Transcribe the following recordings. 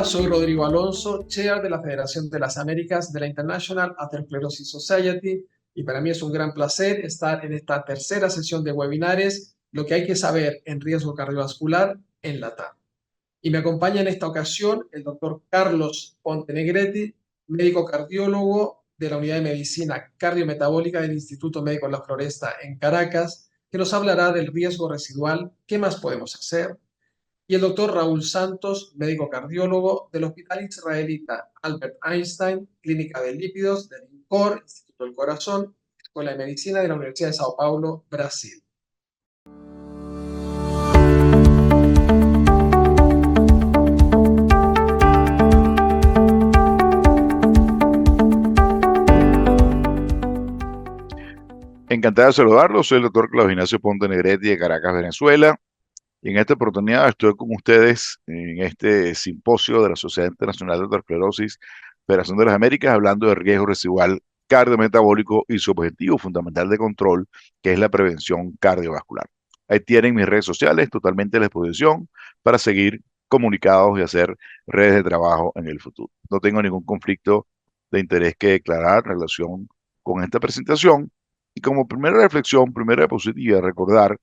soy Rodrigo Alonso, Chair de la Federación de las Américas de la International Atherosclerosis Society, y para mí es un gran placer estar en esta tercera sesión de webinares, lo que hay que saber en riesgo cardiovascular en LATAM. Y me acompaña en esta ocasión el doctor Carlos Ponte Negretti, médico cardiólogo de la Unidad de Medicina Cardiometabólica del Instituto Médico La Floresta en Caracas, que nos hablará del riesgo residual, qué más podemos hacer, y el doctor Raúl Santos, médico cardiólogo del Hospital Israelita Albert Einstein, Clínica de Lípidos del INCOR, Instituto del Corazón, Escuela de Medicina de la Universidad de Sao Paulo, Brasil. Encantado de saludarlos, soy el doctor Claudio Ignacio Ponte Negretti de Caracas, Venezuela. Y en esta oportunidad estoy con ustedes en este simposio de la Sociedad Internacional de Atherosclerosis, Federación de las Américas, hablando de riesgo residual cardiometabólico y su objetivo fundamental de control, que es la prevención cardiovascular. Ahí tienen mis redes sociales totalmente a la disposición para seguir comunicados y hacer redes de trabajo en el futuro. No tengo ningún conflicto de interés que declarar en relación con esta presentación. Y como primera reflexión, primera diapositiva, recordar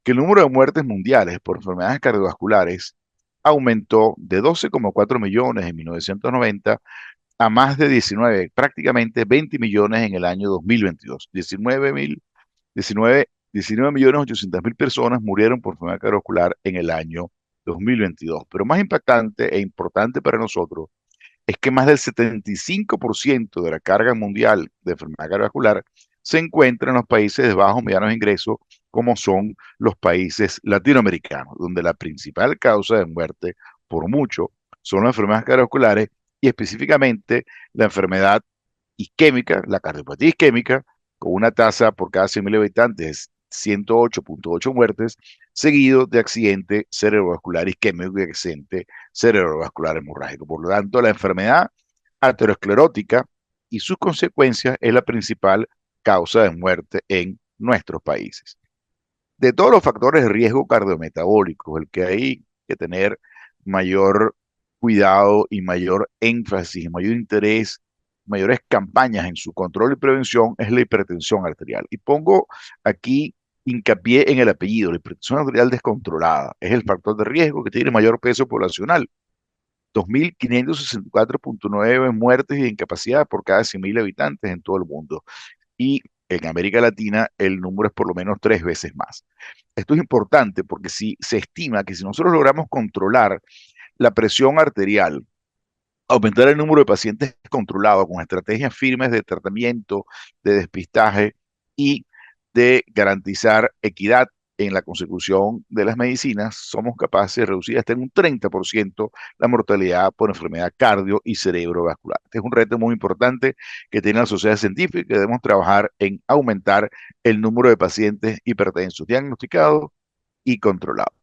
que el número de muertes mundiales por enfermedades cardiovasculares aumentó de 12,4 millones en 1990 a más de 19, prácticamente 20 millones en el año 2022. 19 millones 800 mil personas murieron por enfermedad cardiovascular en el año 2022. Pero más impactante e importante para nosotros es que más del 75% de la carga mundial de enfermedad cardiovascular se encuentra en los países de bajos y medianos ingresos, como son los países latinoamericanos, donde la principal causa de muerte, por mucho, son las enfermedades cardiovasculares y específicamente la enfermedad isquémica, la cardiopatía isquémica, con una tasa por cada 100.000 habitantes de 108.8 muertes, seguido de accidente cerebrovascular isquémico y accidente cerebrovascular hemorrágico. Por lo tanto, la enfermedad aterosclerótica y sus consecuencias es la principal causa de muerte en nuestros países. De todos los factores de riesgo cardiometabólico, el que hay que tener mayor cuidado y mayor énfasis, mayor interés, mayores campañas en su control y prevención es la hipertensión arterial. Y pongo aquí hincapié en el apellido, la hipertensión arterial descontrolada. Es el factor de riesgo que tiene mayor peso poblacional. 2.564.9 muertes y incapacidad por cada 100.000 habitantes en todo el mundo. Y en América Latina el número es por lo menos 3 veces más. Esto es importante porque si se estima que si nosotros logramos controlar la presión arterial, aumentar el número de pacientes controlados con estrategias firmes de tratamiento, de despistaje y de garantizar equidad en la consecución de las medicinas, somos capaces de reducir hasta en un 30% la mortalidad por enfermedad cardio y cerebrovascular. Este es un reto muy importante que tiene la sociedad científica y que debemos trabajar en aumentar el número de pacientes hipertensos diagnosticados y controlados.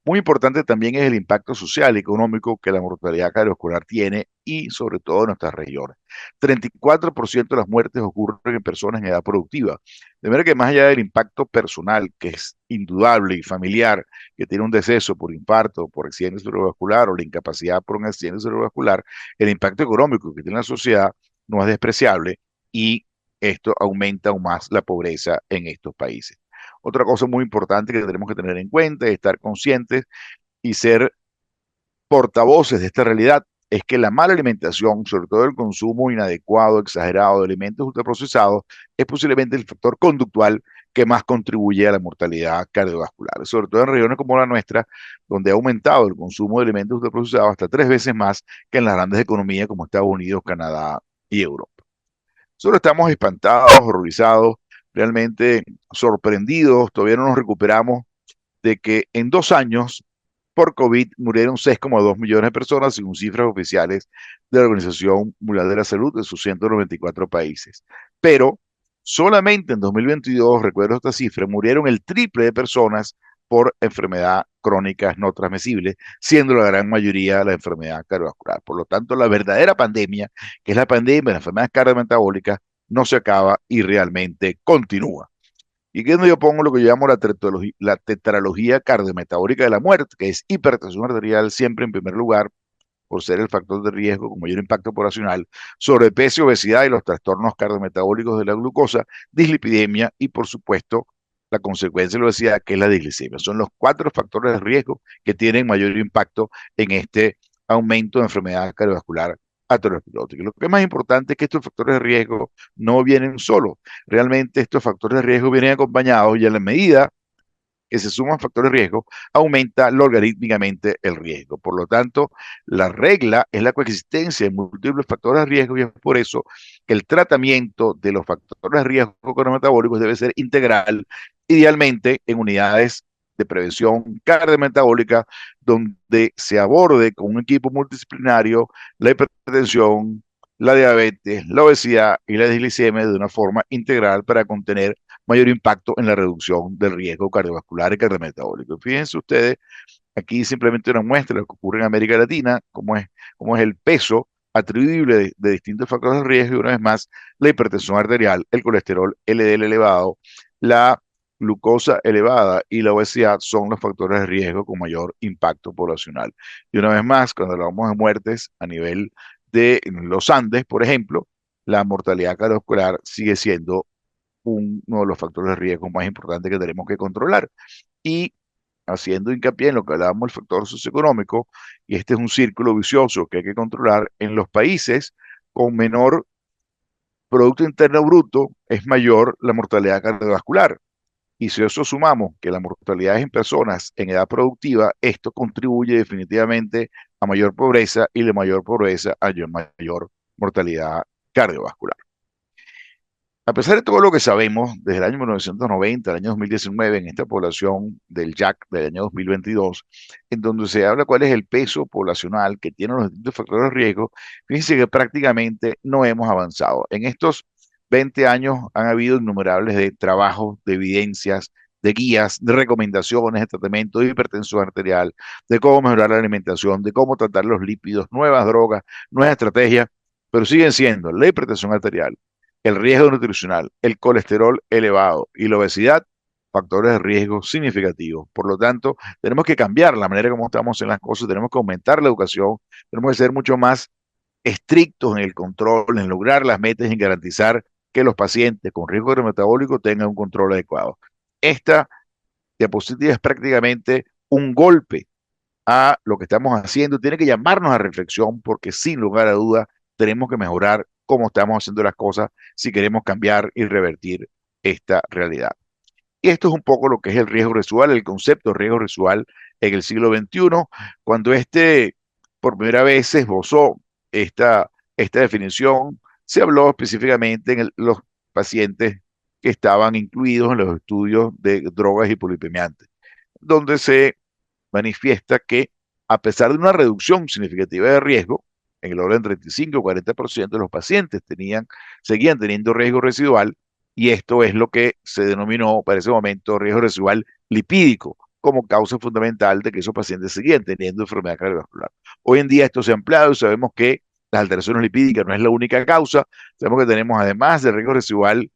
Muy importante también es el impacto social y económico que la mortalidad cardiovascular tiene y sobre todo en nuestras regiones. 34% de las muertes ocurren en personas en edad productiva. De manera que más allá del impacto personal, que es indudable y familiar, que tiene un deceso por infarto, por accidente cerebrovascular o la incapacidad por un accidente cerebrovascular, el impacto económico que tiene la sociedad no es despreciable y esto aumenta aún más la pobreza en estos países. Otra cosa muy importante que tenemos que tener en cuenta es estar conscientes y ser portavoces de esta realidad es que la mala alimentación, sobre todo el consumo inadecuado, exagerado de alimentos ultraprocesados, es posiblemente el factor conductual que más contribuye a la mortalidad cardiovascular, sobre todo en regiones como la nuestra, donde ha aumentado el consumo de alimentos ultraprocesados hasta 3 veces más que en las grandes economías como Estados Unidos, Canadá y Europa. Solo estamos espantados, horrorizados, realmente sorprendidos, todavía no nos recuperamos de que en 2 años por COVID murieron 6,2 millones de personas, según cifras oficiales de la Organización Mundial de la Salud de sus 194 países. Pero solamente en 2022, recuerdo esta cifra, murieron el triple de personas por enfermedad crónicas no transmisibles, siendo la gran mayoría la enfermedad cardiovascular. Por lo tanto, la verdadera pandemia, que es la pandemia de las enfermedades cardiometabólicas, no se acaba y realmente continúa. Y aquí es donde yo pongo lo que yo llamo la tetralogía cardiometabólica de la muerte, que es hipertensión arterial siempre en primer lugar, por ser el factor de riesgo con mayor impacto poblacional, sobrepeso, obesidad y los trastornos cardiometabólicos de la glucosa, dislipidemia y, por supuesto, la consecuencia de la obesidad, que es la disglicemia. Son los cuatro factores de riesgo que tienen mayor impacto en este aumento de enfermedad cardiovascular aterosclerótica. Lo que es más importante es que estos factores de riesgo no vienen solos. Realmente estos factores de riesgo vienen acompañados y a la medida que se suman factores de riesgo, aumenta logarítmicamente el riesgo. Por lo tanto, la regla es la coexistencia de múltiples factores de riesgo y es por eso que el tratamiento de los factores de riesgo cardiometabólicos debe ser integral, idealmente en unidades de prevención cardiometabólica, donde se aborde con un equipo multidisciplinario la hipertensión, la diabetes, la obesidad y la disglicemia de una forma integral para contener mayor impacto en la reducción del riesgo cardiovascular y cardiometabólico. Fíjense ustedes, aquí simplemente una muestra de lo que ocurre en América Latina, cómo es el peso atribuible de distintos factores de riesgo, y una vez más, la hipertensión arterial, el colesterol LDL elevado, la glucosa elevada y la obesidad son los factores de riesgo con mayor impacto poblacional. Y una vez más, cuando hablamos de muertes a nivel de los Andes, por ejemplo, la mortalidad cardiovascular sigue siendo uno de los factores de riesgo más importantes que tenemos que controlar. Y haciendo hincapié en lo que hablábamos del factor socioeconómico, y este es un círculo vicioso que hay que controlar, en los países con menor Producto Interno Bruto es mayor la mortalidad cardiovascular. Y si eso sumamos que la mortalidad es en personas en edad productiva, esto contribuye definitivamente a mayor pobreza y de mayor pobreza a mayor mortalidad cardiovascular. A pesar de todo lo que sabemos desde el año 1990 al año 2019 en esta población del JAC del año 2022, en donde se habla cuál es el peso poblacional que tienen los distintos factores de riesgo, fíjense que prácticamente no hemos avanzado. En estos 20 años han habido innumerables de trabajos, de evidencias, de guías, de recomendaciones de tratamiento de hipertensión arterial, de cómo mejorar la alimentación, de cómo tratar los lípidos, nuevas drogas, nuevas estrategias, pero siguen siendo la hipertensión arterial, el riesgo nutricional, el colesterol elevado y la obesidad, factores de riesgo significativos. Por lo tanto, tenemos que cambiar la manera como estamos en las cosas, tenemos que aumentar la educación, tenemos que ser mucho más estrictos en el control, en lograr las metas y en garantizar que los pacientes con riesgo metabólico tengan un control adecuado. Esta diapositiva es prácticamente un golpe a lo que estamos haciendo, tiene que llamarnos a reflexión porque sin lugar a duda tenemos que mejorar cómo estamos haciendo las cosas si queremos cambiar y revertir esta realidad. Y esto es un poco lo que es el riesgo residual, el concepto de riesgo residual en el siglo XXI, cuando por primera vez se esbozó esta definición, se habló específicamente en los pacientes que estaban incluidos en los estudios de drogas y polipemiantes, donde se manifiesta que a pesar de una reducción significativa de riesgo, en el orden de 35 o 40% de los pacientes seguían teniendo riesgo residual, y esto es lo que se denominó para ese momento riesgo residual lipídico, como causa fundamental de que esos pacientes seguían teniendo enfermedad cardiovascular. Hoy en día esto se ha ampliado y sabemos que las alteraciones lipídicas no es la única causa, sabemos que tenemos además de riesgo residual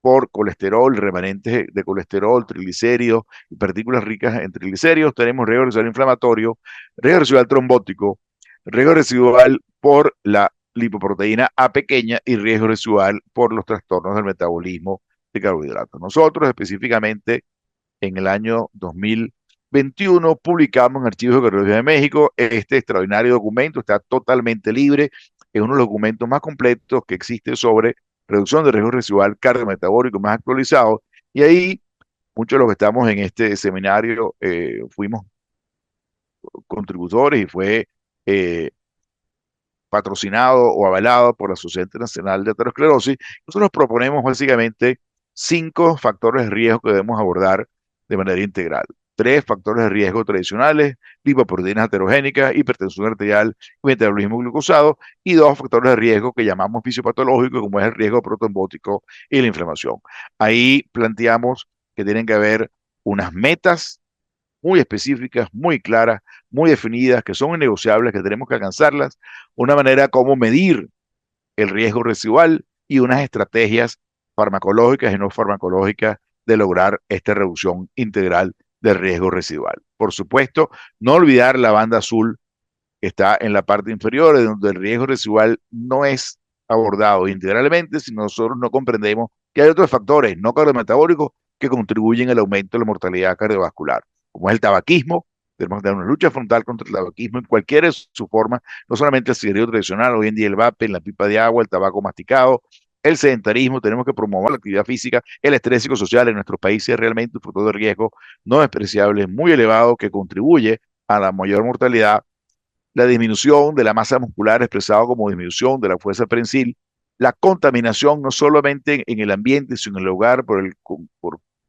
por colesterol, remanentes de colesterol, triglicéridos y partículas ricas en triglicéridos. Tenemos riesgo residual inflamatorio, riesgo residual trombótico, riesgo residual por la lipoproteína A pequeña y riesgo residual por los trastornos del metabolismo de carbohidratos. Nosotros específicamente en el año 2021 publicamos en Archivos de Cardiología de México este extraordinario documento, está totalmente libre, es uno de los documentos más completos que existe sobre reducción de riesgo residual cardiometabólico más actualizado, y ahí muchos de los que estamos en este seminario fuimos contributores y fue eh, patrocinado o avalado por la Sociedad Internacional de Aterosclerosis. Nosotros proponemos básicamente 5 factores de riesgo que debemos abordar de manera integral. 3 factores de riesgo tradicionales, lipoproteínas aterogénicas, hipertensión arterial y metabolismo glucosado, y 2 factores de riesgo que llamamos fisiopatológicos, como es el riesgo protrombótico y la inflamación. Ahí planteamos que tienen que haber unas metas muy específicas, muy claras, muy definidas, que son innegociables, que tenemos que alcanzarlas, una manera como medir el riesgo residual y unas estrategias farmacológicas y no farmacológicas de lograr esta reducción integral del riesgo residual. Por supuesto, no olvidar la banda azul que está en la parte inferior, de donde el riesgo residual no es abordado integralmente si nosotros no comprendemos que hay otros factores no cardiometabólicos que contribuyen al aumento de la mortalidad cardiovascular, como es el tabaquismo. Tenemos que dar una lucha frontal contra el tabaquismo en cualquier de sus formas, no solamente el cigarrillo tradicional, hoy en día el vape, la pipa de agua, el tabaco masticado, el sedentarismo. Tenemos que promover la actividad física, el estrés psicosocial en nuestros países es realmente un factor de riesgo no despreciable, muy elevado, que contribuye a la mayor mortalidad, la disminución de la masa muscular expresado como disminución de la fuerza prensil, la contaminación no solamente en el ambiente, sino en el hogar por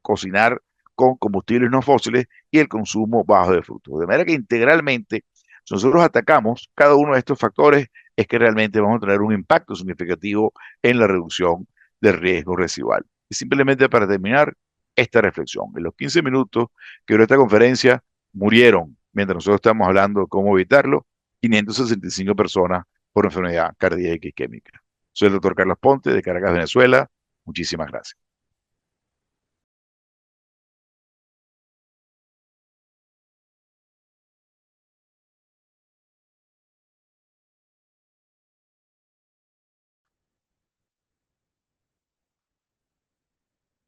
cocinar con combustibles no fósiles y el consumo bajo de frutos. De manera que integralmente, si nosotros atacamos cada uno de estos factores, es que realmente vamos a tener un impacto significativo en la reducción del riesgo residual. Y simplemente para terminar esta reflexión, en los 15 minutos que duró esta conferencia, murieron, mientras nosotros estamos hablando de cómo evitarlo, 565 personas por enfermedad cardíaca y isquémica. Soy el doctor Carlos Ponte de Caracas, Venezuela. Muchísimas gracias.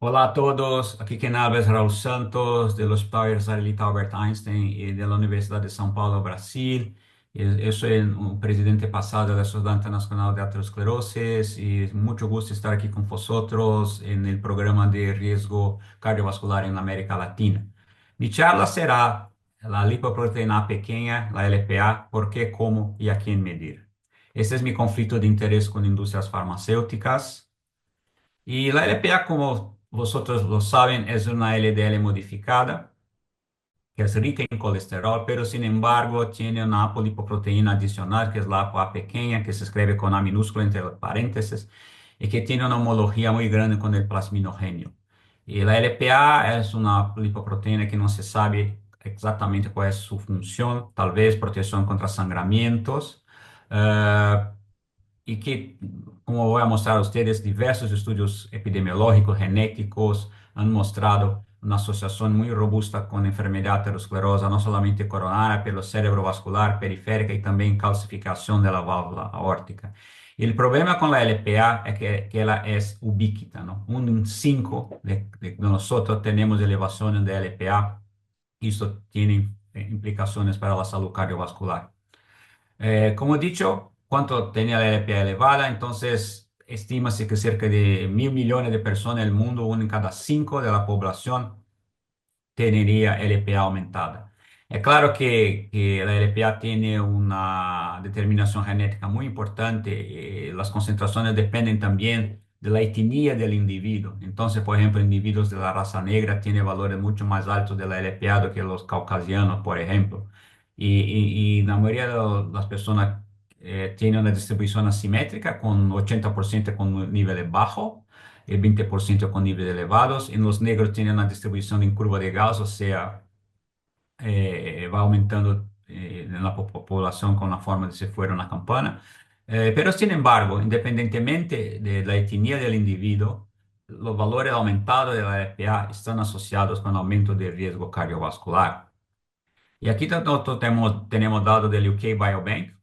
Hola a todos, aquí quien habla es Raúl Santos del Hospital Israelita Albert Einstein y de la Universidad de São Paulo, Brasil. Yo soy un presidente pasado de la Sociedad Internacional de Aterosclerosis y es mucho gusto estar aquí con vosotros en el programa de riesgo cardiovascular en América Latina. Mi charla será la lipoproteína A pequeña, la LPA, por qué, cómo y a quién medir. Este es mi conflicto de interés con industrias farmacéuticas. Y la LPA, como vosotros lo saben, es una LDL modificada que es rica en colesterol, pero sin embargo tiene una apolipoproteína adicional, que es la ApoA pequeña, que se escribe con A minúscula entre paréntesis, y que tiene una homología muy grande con el plasminogénio. Y la LPA es una lipoproteína que no se sabe exactamente cuál es su función, tal vez protección contra sangramientos, eh, y que, como voy a mostrar a ustedes, diversos estudios epidemiológicos, genéticos, han mostrado una asociación muy robusta con enfermedad aterosclerosa, no solamente coronaria, pero cerebrovascular, periférica y también calcificación de la válvula aórtica. Y el problema con la LPA es que ella es ubíquita, ¿no? Un en 5 de nosotros tenemos elevaciones de LPA y esto tiene implicaciones para la salud cardiovascular. Como he dicho, ¿cuánto tenía la LPA elevada? Entonces, estima-se que cerca de 1.000 millones de personas en el mundo, uno en cada cinco de la población, tendría LPA aumentada. Es claro que la LPA tiene una determinación genética muy importante. Las concentraciones dependen también de la etnia del individuo. Entonces, por ejemplo, individuos de la raza negra tienen valores mucho más altos de la LPA do que los caucasianos, por ejemplo. Y la mayoría de las personas tienen una distribución asimétrica con 80% con un nivel bajo, el 20% con niveles elevados. En los negros tienen una distribución en curva de Gauss, o sea, va aumentando en la población con la forma de si fuera una campana. Pero sin embargo, independientemente de la etnia del individuo, los valores aumentados de la LPA están asociados con aumento de riesgo cardiovascular. Y aquí nosotros tenemos datos del UK Biobank.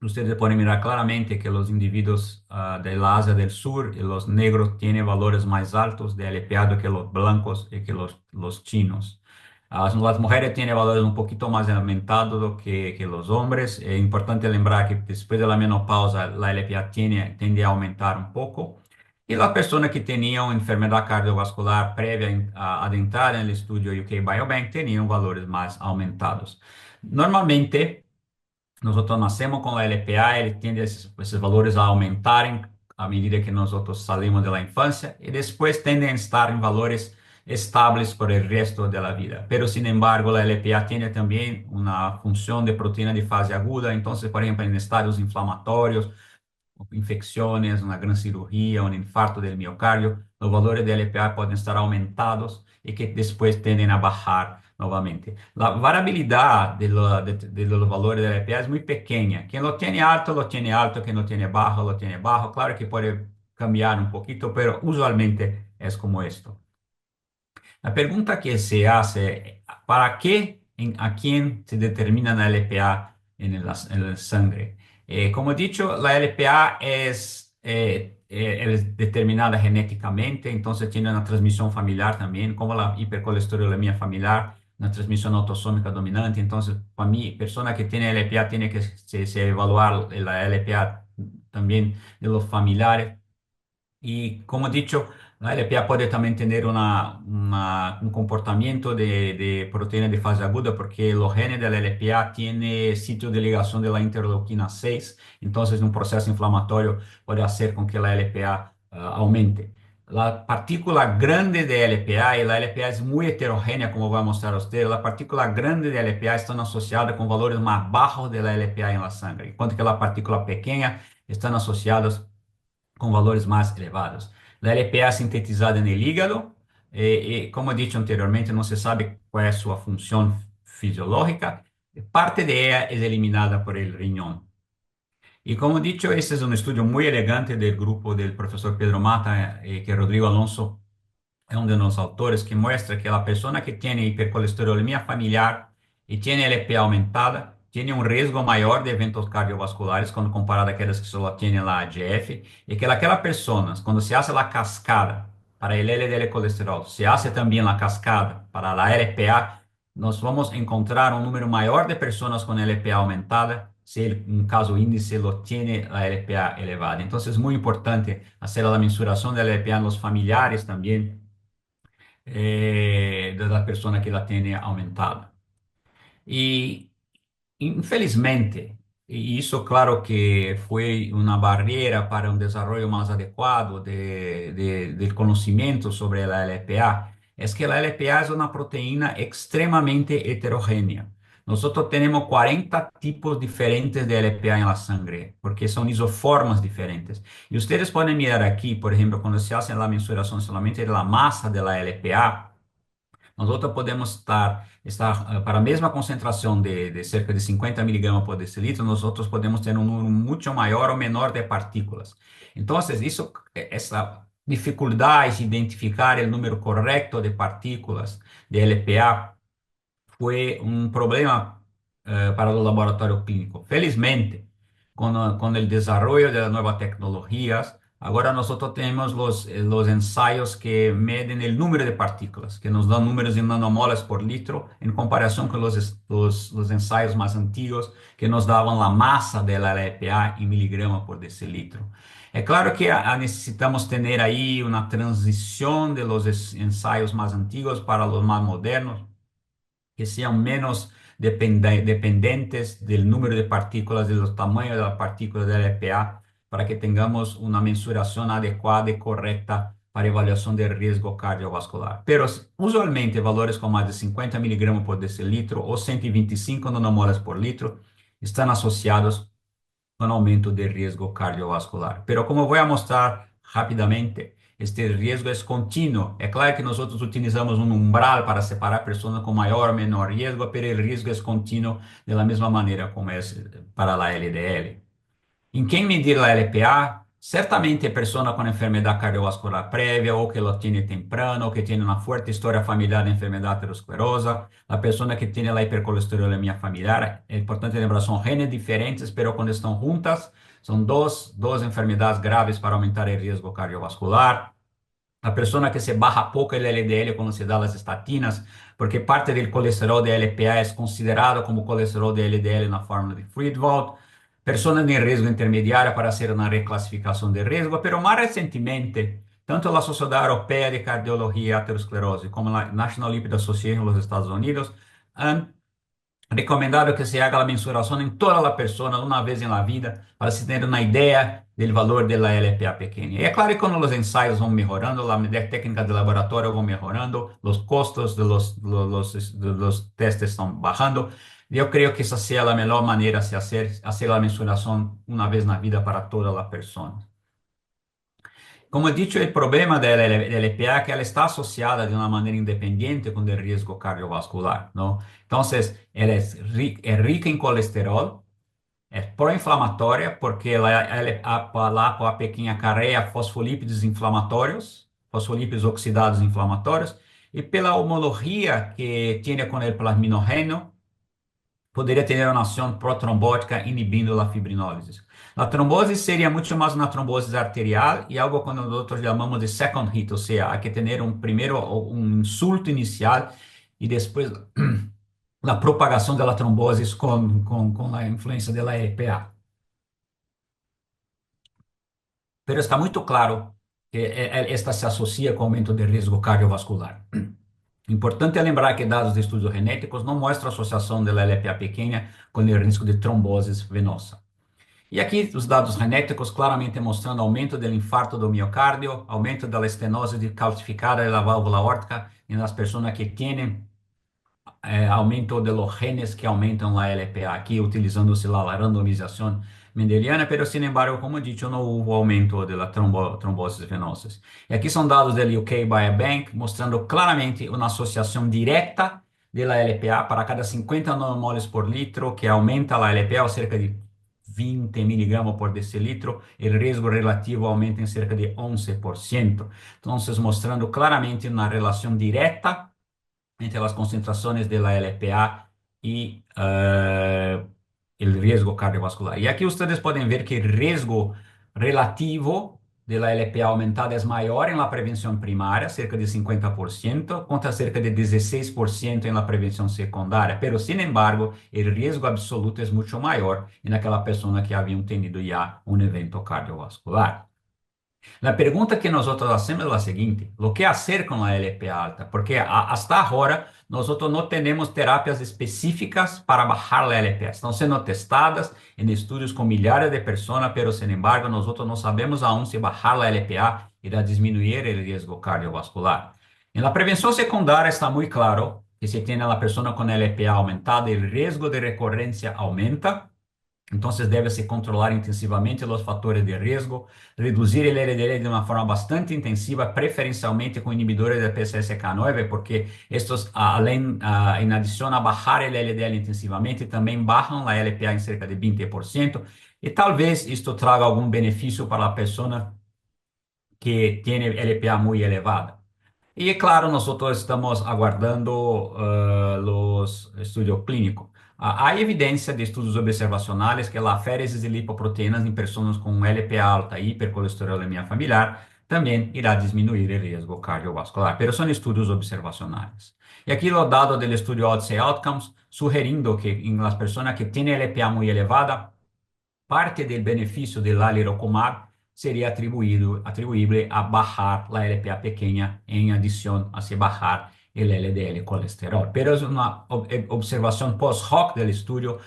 Ustedes pueden mirar claramente que los individuos de la Asia del Sur y los negros tienen valores más altos de LPA do que los blancos y que los chinos. Las mujeres tienen valores un poquito más aumentados do que los hombres. Es importante lembrar que después de la menopausa la LPA tiende a aumentar un poco. Y las personas que tenían enfermedad cardiovascular previa a entrar en el estudio UK Biobank tenían valores más aumentados. Normalmente, nosotros nacemos con la LPA, ele tiende esses valores a aumentarem à medida que nosotros salimos de la infancia y después tienden a estar en valores estables por el resto de la vida. Pero, sin embargo, la LPA tiene también una función de proteína de fase aguda. Entonces, por ejemplo, en estadios inflamatorios, infecciones, una gran cirugía, un infarto del miocardio, los valores de LPA pueden estar aumentados y que después tienden a bajar nuevamente. La variabilidad de los valores de LPA es muy pequeña. Quien lo tiene alto, lo tiene alto. Quien lo tiene bajo, lo tiene bajo. Claro que puede cambiar un poquito, pero usualmente es como esto. La pregunta que se hace, ¿para qué, a quién se determina la LPA en la sangre. Como he dicho, la LPA es determinada genéticamente, entonces tiene una transmisión familiar también, como la hipercolesterolemia familiar, una transmisión autosómica dominante. Entonces, para mí, persona que tiene LPA tiene que se evaluar la LPA también de los familiares. Y como he dicho, la LPA puede también tener un comportamiento de proteína de fase aguda porque los genes de la LPA tienen sitio de ligación de la interleuquina 6, entonces un proceso inflamatorio puede hacer con que la LPA aumente. La partícula grande de LPA, y la LPA es muy heterogénea, como voy a mostrar a ustedes, la partícula grande de LPA están asociadas con valores más bajos de la LPA en la sangre, enquanto que la partícula pequeña están asociadas com valores mais elevados. La LPA sintetizada no hígado, como he dicho anteriormente, não se sabe qual é a sua função fisiológica, parte de ella é eliminada por el riñón. E como he dicho, este é um estudo muito elegante do grupo do professor Pedro Mata, que Rodrigo Alonso é um de los autores, que muestra que a pessoa que tem hipercolesterolemia familiar e tem LPA aumentada tiene un riesgo mayor de eventos cardiovasculares cuando comparado a aquellas que solo tienen la AGF, y que aquellas personas, cuando se hace la cascada para el LDL colesterol, se hace también la cascada para la LPA, nos vamos a encontrar un número mayor de personas con LPA aumentada, si un caso índice lo tiene la LPA elevada. Entonces es muy importante hacer la mensuración de la LPA en los familiares también, de la persona que la tiene aumentada. Y infelizmente, y eso claro que fue una barrera para un desarrollo más adecuado del conocimiento sobre la LPA, es que la LPA es una proteína extremadamente heterogénea. Nosotros tenemos 40 tipos diferentes de LPA en la sangre, porque son isoformas diferentes. Y ustedes pueden mirar aquí, por ejemplo, cuando se hace la mensuración solamente de la masa de la LPA, nosotros podemos estar para a mesma concentração de cerca de 50 miligramas por decilitro, nosotros podemos ter um número muito maior ou menor de partículas. Então, essa dificuldade de identificar o número correto de partículas de LPA foi um problema para o laboratório clínico. Felizmente, com o desenvolvimento de novas tecnologias, agora nós temos os ensaios que medem o número de partículas, que nos dão números em nanomolas por litro, em comparação com os ensaios mais antigos, que nos davam a massa da LPA em miligrama por decilitro. É claro que necessitamos ter aí uma transição de los ensaios mais antigos para os mais modernos, que sean menos dependientes del número de partículas, de los tamaños de las partículas del LPA, para que tengamos una mensuración adecuada y correcta para evaluación de riesgo cardiovascular. Pero usualmente valores con más de 50 miligramos por decilitro o 125 nanomolas por litro están asociados con aumento de riesgo cardiovascular. Pero como voy a mostrar rápidamente, este riesgo es continuo. É claro que nós utilizamos um umbral para separar pessoas com maior ou menor riesgo, pero o risco é contínuo de la mesma maneira como é para a LDL. Em quem medir a LPA, certamente pessoa com enfermidade cardiovascular prévia, ou que lo tiene temprano, ou que tem uma forte história familiar de enfermidade aterosclerosa, a pessoa que tem a hipercolesterolemia familiar. É importante lembrar, são genes diferentes, pero quando estão juntas, são duas enfermidades graves para aumentar o risco cardiovascular. A pessoa que se baja pouco el LDL quando se dá as estatinas, porque parte do colesterol de LPA é considerado como colesterol de LDL na fórmula de Friedwald. Personas em risco intermediário para hacer uma reclassificação de risco, pero mais recentemente, tanto a Sociedade Europeia de Cardiologia e Aterosclerose como a National Lipid Association nos Estados Unidos han recomendado que se haga a mensuração em toda a pessoa uma vez em la vida para se ter uma ideia do valor da LPA pequena. E é claro que quando os ensaios vão melhorando, a técnica de laboratório vão melhorando, os custos dos testes estão bajando. Eu creio que essa seja a melhor maneira de fazer a mensuração uma vez na vida para toda a pessoa. Como he dicho, el problema de la LPA es que ela está asociada de una manera independiente con el riesgo cardiovascular, ¿no? Entonces, ela es rica en colesterol, es proinflamatoria porque la APA pequeña acarrea fosfolípidos inflamatorios, fosfolípidos oxidados inflamatorios, y pela homología que tiene con el plasminogeno, poderia ter uma ação protrombótica inibindo a fibrinólise. A trombose seria muito mais uma trombose arterial e algo que nós chamamos de second hit, ou seja, há que ter primeiro um insulto inicial e depois a propagação da trombose com a influência da LPA. Pero está muito claro que esta se associa com aumento de risco cardiovascular. Importante é lembrar que dados de estudos genéticos não mostram associação da LPA pequena com o risco de trombose venosa. E aqui os dados genéticos claramente mostrando aumento do infarto do miocárdio, aumento da estenose calcificada da válvula aórtica nas pessoas que têm aumento de los genes que aumentam a LPA, aqui utilizando-se a randomização mendeliana, pero sin embargo, como dito, não houve aumento de tromboses venosas. E aqui são dados do UK Biobank, mostrando claramente uma associação direta da LPA para cada 50 nanomoles por litro, que aumenta a LPA a cerca de 20 miligramos por decilitro, o risco relativo aumenta em cerca de 11%. Então, mostrando claramente uma relação direta entre as concentrações da LPA e o risco cardiovascular. E aqui vocês podem ver que o risco relativo da LPA aumentada é maior na prevenção primária, cerca de 50%, contra cerca de 16% na prevenção secundária. Pero, sin embargo, o risco absoluto é muito maior naquela pessoa que haviam tenido já um evento cardiovascular. La pregunta que nosotros hacemos es la siguiente: ¿lo que hacer con la LPA alta? Porque hasta ahora nosotros no tenemos terapias específicas para bajar la LPA. Están siendo testadas en estudios con millares de personas, pero sin embargo nosotros no sabemos aún si bajar la LPA irá disminuir el riesgo cardiovascular. En la prevención secundaria está muy claro que si tiene a la persona con LPA aumentada, el riesgo de recurrencia aumenta. Entonces debe-se controlar intensivamente os fatores de risco, reduzir o LDL de uma forma bastante intensiva, preferencialmente com inibidores da PCSK9, porque estes, além, em adição a bajar o LDL intensivamente, também baixam a LPA em cerca de 20%, e talvez isto traga algum benefício para a pessoa que tem LPA muito elevada. E, claro, nós estamos aguardando os estudos clínicos. Há evidência de estudos observacionais que a aféresis de lipoproteínas em pessoas com LPA alta e hipercolesterolemia familiar também irá diminuir o risco cardiovascular, mas são estudos observacionais. E aqui o dado do estudo Odyssey Outcomes, sugerindo que em las pessoas que têm LPA muito elevada, parte do benefício do alirocumab seria atribuível a bajar a LPA pequena em adição a se bajar o LDL colesterol. Pero é uma observação post-hoc do estudo,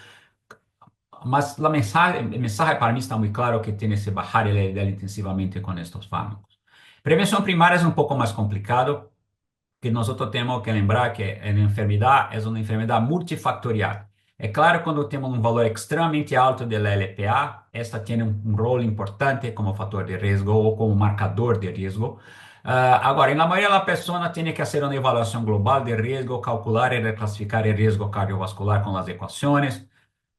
mas a mensagem para mim está muito claro que tem que se bajar o LDL intensivamente com estes fármacos. Prevenção primária é um pouco mais complicado, que nós temos que lembrar que a enfermidade é uma enfermidade multifactorial. É claro, quando temos um valor extremamente alto de LPA, esta tem um rol importante como fator de risco ou como marcador de risco. Agora, na maioria das pessoas, tem que fazer uma avaliação global de risco, calcular e reclassificar o risco cardiovascular com as equações,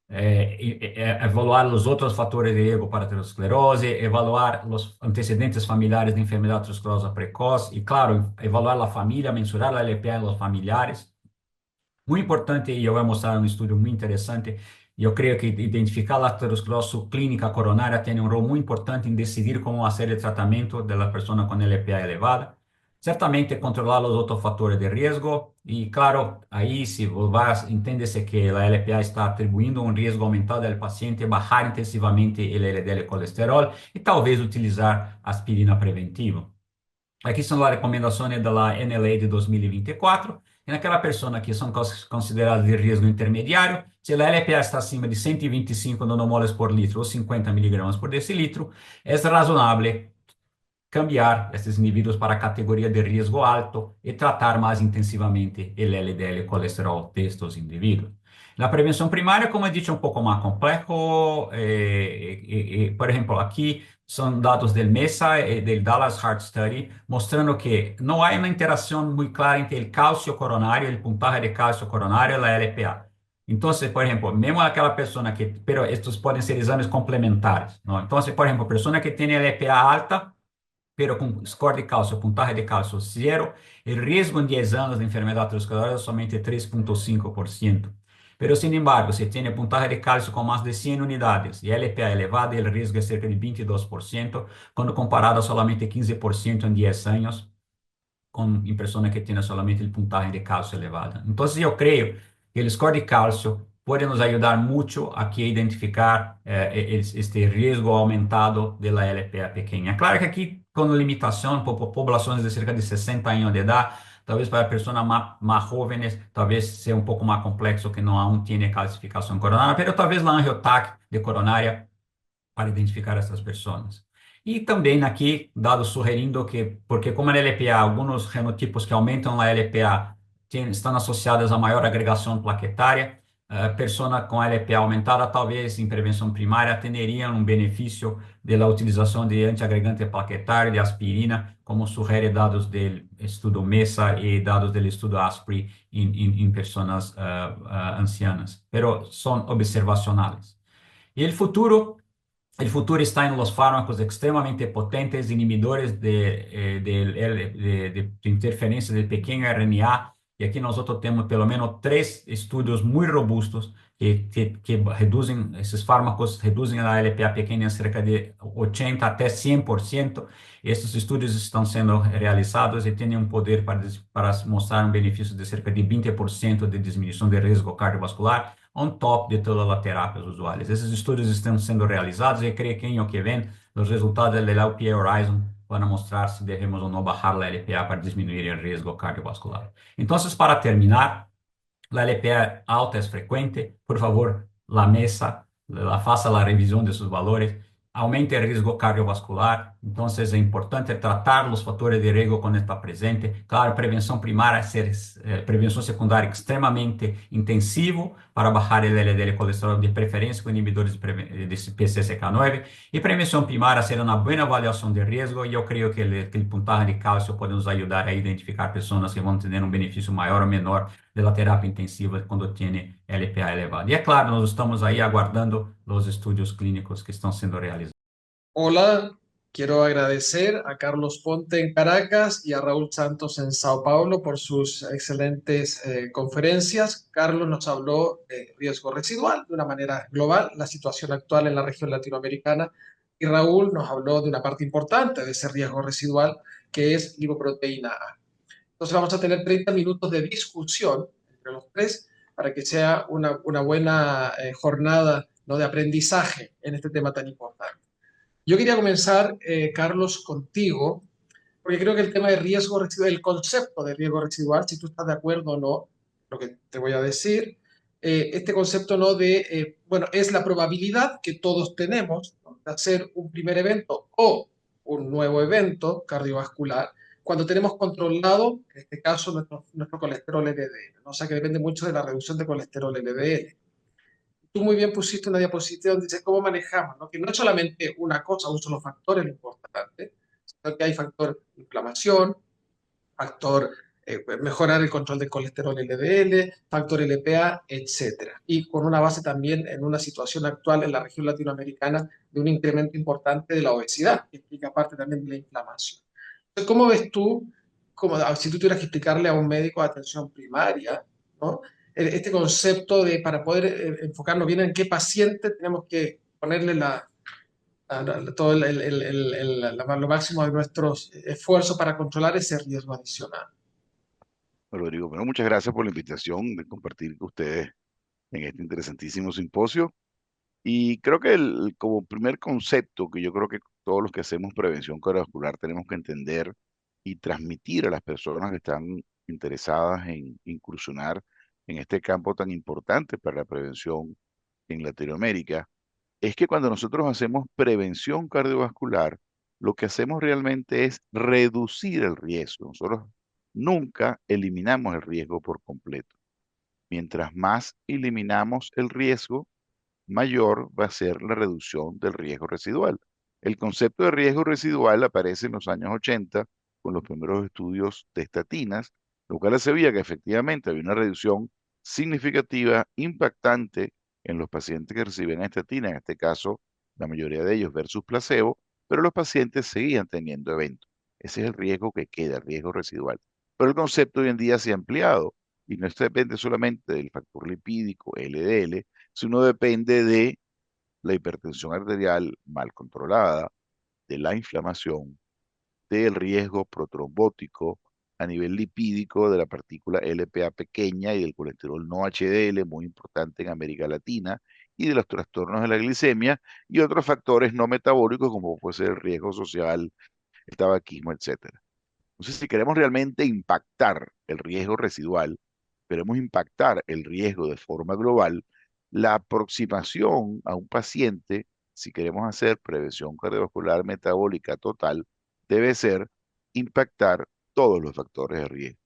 evaluar os outros fatores de risco para aterosclerose, evaluar os antecedentes familiares de enfermidade aterosclerosa precoce e, claro, evaluar a família, mensurar a LPA em los familiares. Muito importante, e eu vou mostrar um estudo muito interessante, e eu creio que identificar a aterosclerose subclínica coronária tem um rol muito importante em decidir como fazer o tratamento da pessoa com LPA elevada. Certamente controlar os outros fatores de risco, e claro, aí se entende-se que a LPA está atribuindo um risco aumentado ao paciente, bajar intensivamente o LDL colesterol e talvez utilizar aspirina preventiva. Aqui são as recomendações da NLA de 2024, e naquela pessoa que são consideradas de risco intermediário, se a LPA está acima de 125 nanomoles por litro ou 50 miligramas por decilitro, é razonável cambiar esses indivíduos para a categoria de risco alto e tratar mais intensivamente o LDL colesterol destes indivíduos. Na prevenção primária, como eu disse, é um pouco mais complexo. Por exemplo, aqui são dados do MESA e do Dallas Heart Study, mostrando que não há uma interação muito clara entre o cálcio coronário, o puntaje de cálcio coronário e a LPA. Então, por exemplo, mesmo aquela pessoa que... Pero estes podem ser exames complementares, não? Então, por exemplo, a pessoa que tem LPA alta, pero com score de cálcio, puntaje de cálcio zero, o risco em 10 anos de enfermidade aterosclerosa é somente 3,5%. Pero sin embargo, si tiene puntaje de calcio con más de 100 unidades y LPA elevada, el riesgo es cerca de 22%, cuando comparado a solamente 15% en 10 años con personas que tienen solamente el puntaje de calcio elevado. Entonces yo creo que el score de calcio puede nos ayudar mucho aquí a identificar este riesgo aumentado de la LPA pequeña. Claro que aquí con limitación por poblaciones de cerca de 60 años de edad, talvez para personas más jóvenes, talvez sea un poco más complexo que no aún tiene calcificación coronaria, pero talvez la angiotac de coronaria para identificar essas pessoas. E também aqui, dado sugerindo que, porque como a LPA, alguns genotipos que aumentam a LPA estão associados a maior agregação plaquetária, pessoas com LPA aumentada, talvez em prevenção primária, teriam um benefício da utilização de antiagregante plaquetário, de aspirina, como sugere dados do estudo MESA e dados do estudo ASPRI em pessoas ancianas, pero são observacionais. E o futuro está en los fármacos extremadamente potentes, inhibidores de interferencia del pequeño RNA. Y aquí nosotros tenemos pelo menos 3 estudios muy robustos que reducen, esos fármacos reducen la LPA pequeña en cerca de 80 hasta 100%. Estos estudios están siendo realizados y tienen un poder para mostrar un beneficio de cerca de 20% de disminución de riesgo cardiovascular on top de todas as terapias usuais. Esses estudos estão sendo realizados e creio que em o que vem, os resultados da LPA Horizon vão mostrar se devemos ou não baixar a LPA para diminuir o risco cardiovascular. Então, para terminar, a LPA alta é frequente, por favor, la mesa, faça a revisão de seus valores, aumente o risco cardiovascular, então é importante tratar os fatores de riesgo quando está presente. Claro, prevenção primária, prevenção secundária extremamente intensivo para baixar o LDL colesterol, de preferência com inibidores de PCSK9, e prevenção primária ser uma boa avaliação de risco, e eu creio que o puntaje de cálcio pode nos ajudar a identificar pessoas que vão ter um benefício maior ou menor da terapia intensiva quando tem LPA elevado. E é claro, nós estamos aí aguardando os estudos clínicos que estão sendo realizados. Hola, quiero agradecer a Carlos Ponte en Caracas y a Raúl Santos en Sao Paulo por sus excelentes conferencias. Carlos nos habló de riesgo residual de una manera global, la situación actual en la región latinoamericana, y Raúl nos habló de una parte importante de ese riesgo residual, que es lipoproteína A. Entonces vamos a tener 30 minutos de discusión entre los tres para que sea una buena jornada, ¿no?, de aprendizaje en este tema tan importante. Yo quería comenzar, Carlos, contigo, porque creo que el tema de riesgo residual, el concepto de riesgo residual, si tú estás de acuerdo o no, lo que te voy a decir, este concepto no de, bueno, es la probabilidad que todos tenemos, ¿no?, de hacer un primer evento o un nuevo evento cardiovascular cuando tenemos controlado, en este caso, nuestro colesterol LDL, ¿no? O sea que depende mucho de la reducción de colesterol LDL. Tú muy bien pusiste una diapositiva donde dice cómo manejamos, ¿no? Que no es solamente una cosa, un solo factor es lo importante, sino que hay factor inflamación, factor mejorar el control del colesterol LDL, factor LPA, etcétera. Y con una base también en una situación actual en la región latinoamericana de un incremento importante de la obesidad, que implica parte también de la inflamación. Entonces, ¿cómo ves tú, si tú tuvieras que explicarle a un médico de atención primaria, ¿no?, este concepto de para poder enfocarnos bien en qué paciente tenemos que ponerle todo lo máximo de nuestros esfuerzos para controlar ese riesgo adicional? Rodrigo, bueno, muchas gracias por la invitación de compartir con ustedes en este interesantísimo simposio. Y creo que como primer concepto que yo creo que todos los que hacemos prevención cardiovascular tenemos que entender y transmitir a las personas que están interesadas en incursionar en este campo tan importante para la prevención en Latinoamérica, es que cuando nosotros hacemos prevención cardiovascular, lo que hacemos realmente es reducir el riesgo. Nosotros nunca eliminamos el riesgo por completo. Mientras más eliminamos el riesgo, mayor va a ser la reducción del riesgo residual. El concepto de riesgo residual aparece en los años 80 con los primeros estudios de estatinas, lo cual se veía que efectivamente había una reducción significativa, impactante en los pacientes que reciben estatina, en este caso la mayoría de ellos versus placebo, pero los pacientes seguían teniendo eventos. Ese es el riesgo que queda, el riesgo residual. Pero el concepto hoy en día se ha ampliado Y no se depende solamente del factor lipídico LDL, sino depende de la hipertensión arterial mal controlada, de la inflamación, del riesgo protrombótico a nivel lipídico de la partícula LPA pequeña y del colesterol no HDL, muy importante en América Latina, y de los trastornos de la glicemia y otros factores no metabólicos como puede ser el riesgo social, el tabaquismo, etcétera. Entonces, si queremos realmente impactar el riesgo residual, queremos impactar el riesgo de forma global, la aproximación a un paciente, si queremos hacer prevención cardiovascular metabólica total, debe ser impactar todos los factores de riesgo.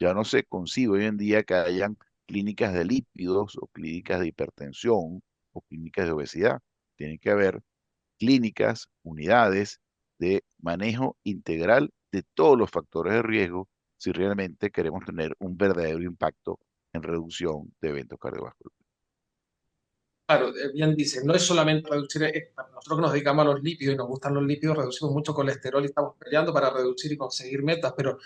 Ya no se concibe hoy en día que hayan clínicas de lípidos o clínicas de hipertensión o clínicas de obesidad. Tiene que haber clínicas, unidades de manejo integral de todos los factores de riesgo si realmente queremos tener un verdadero impacto en reducción de eventos cardiovasculares. Claro, bien dice, no es solamente reducir, para nosotros que nos dedicamos a los lípidos y nos gustan los lípidos, reducimos mucho colesterol y estamos peleando para reducir y conseguir metas, pero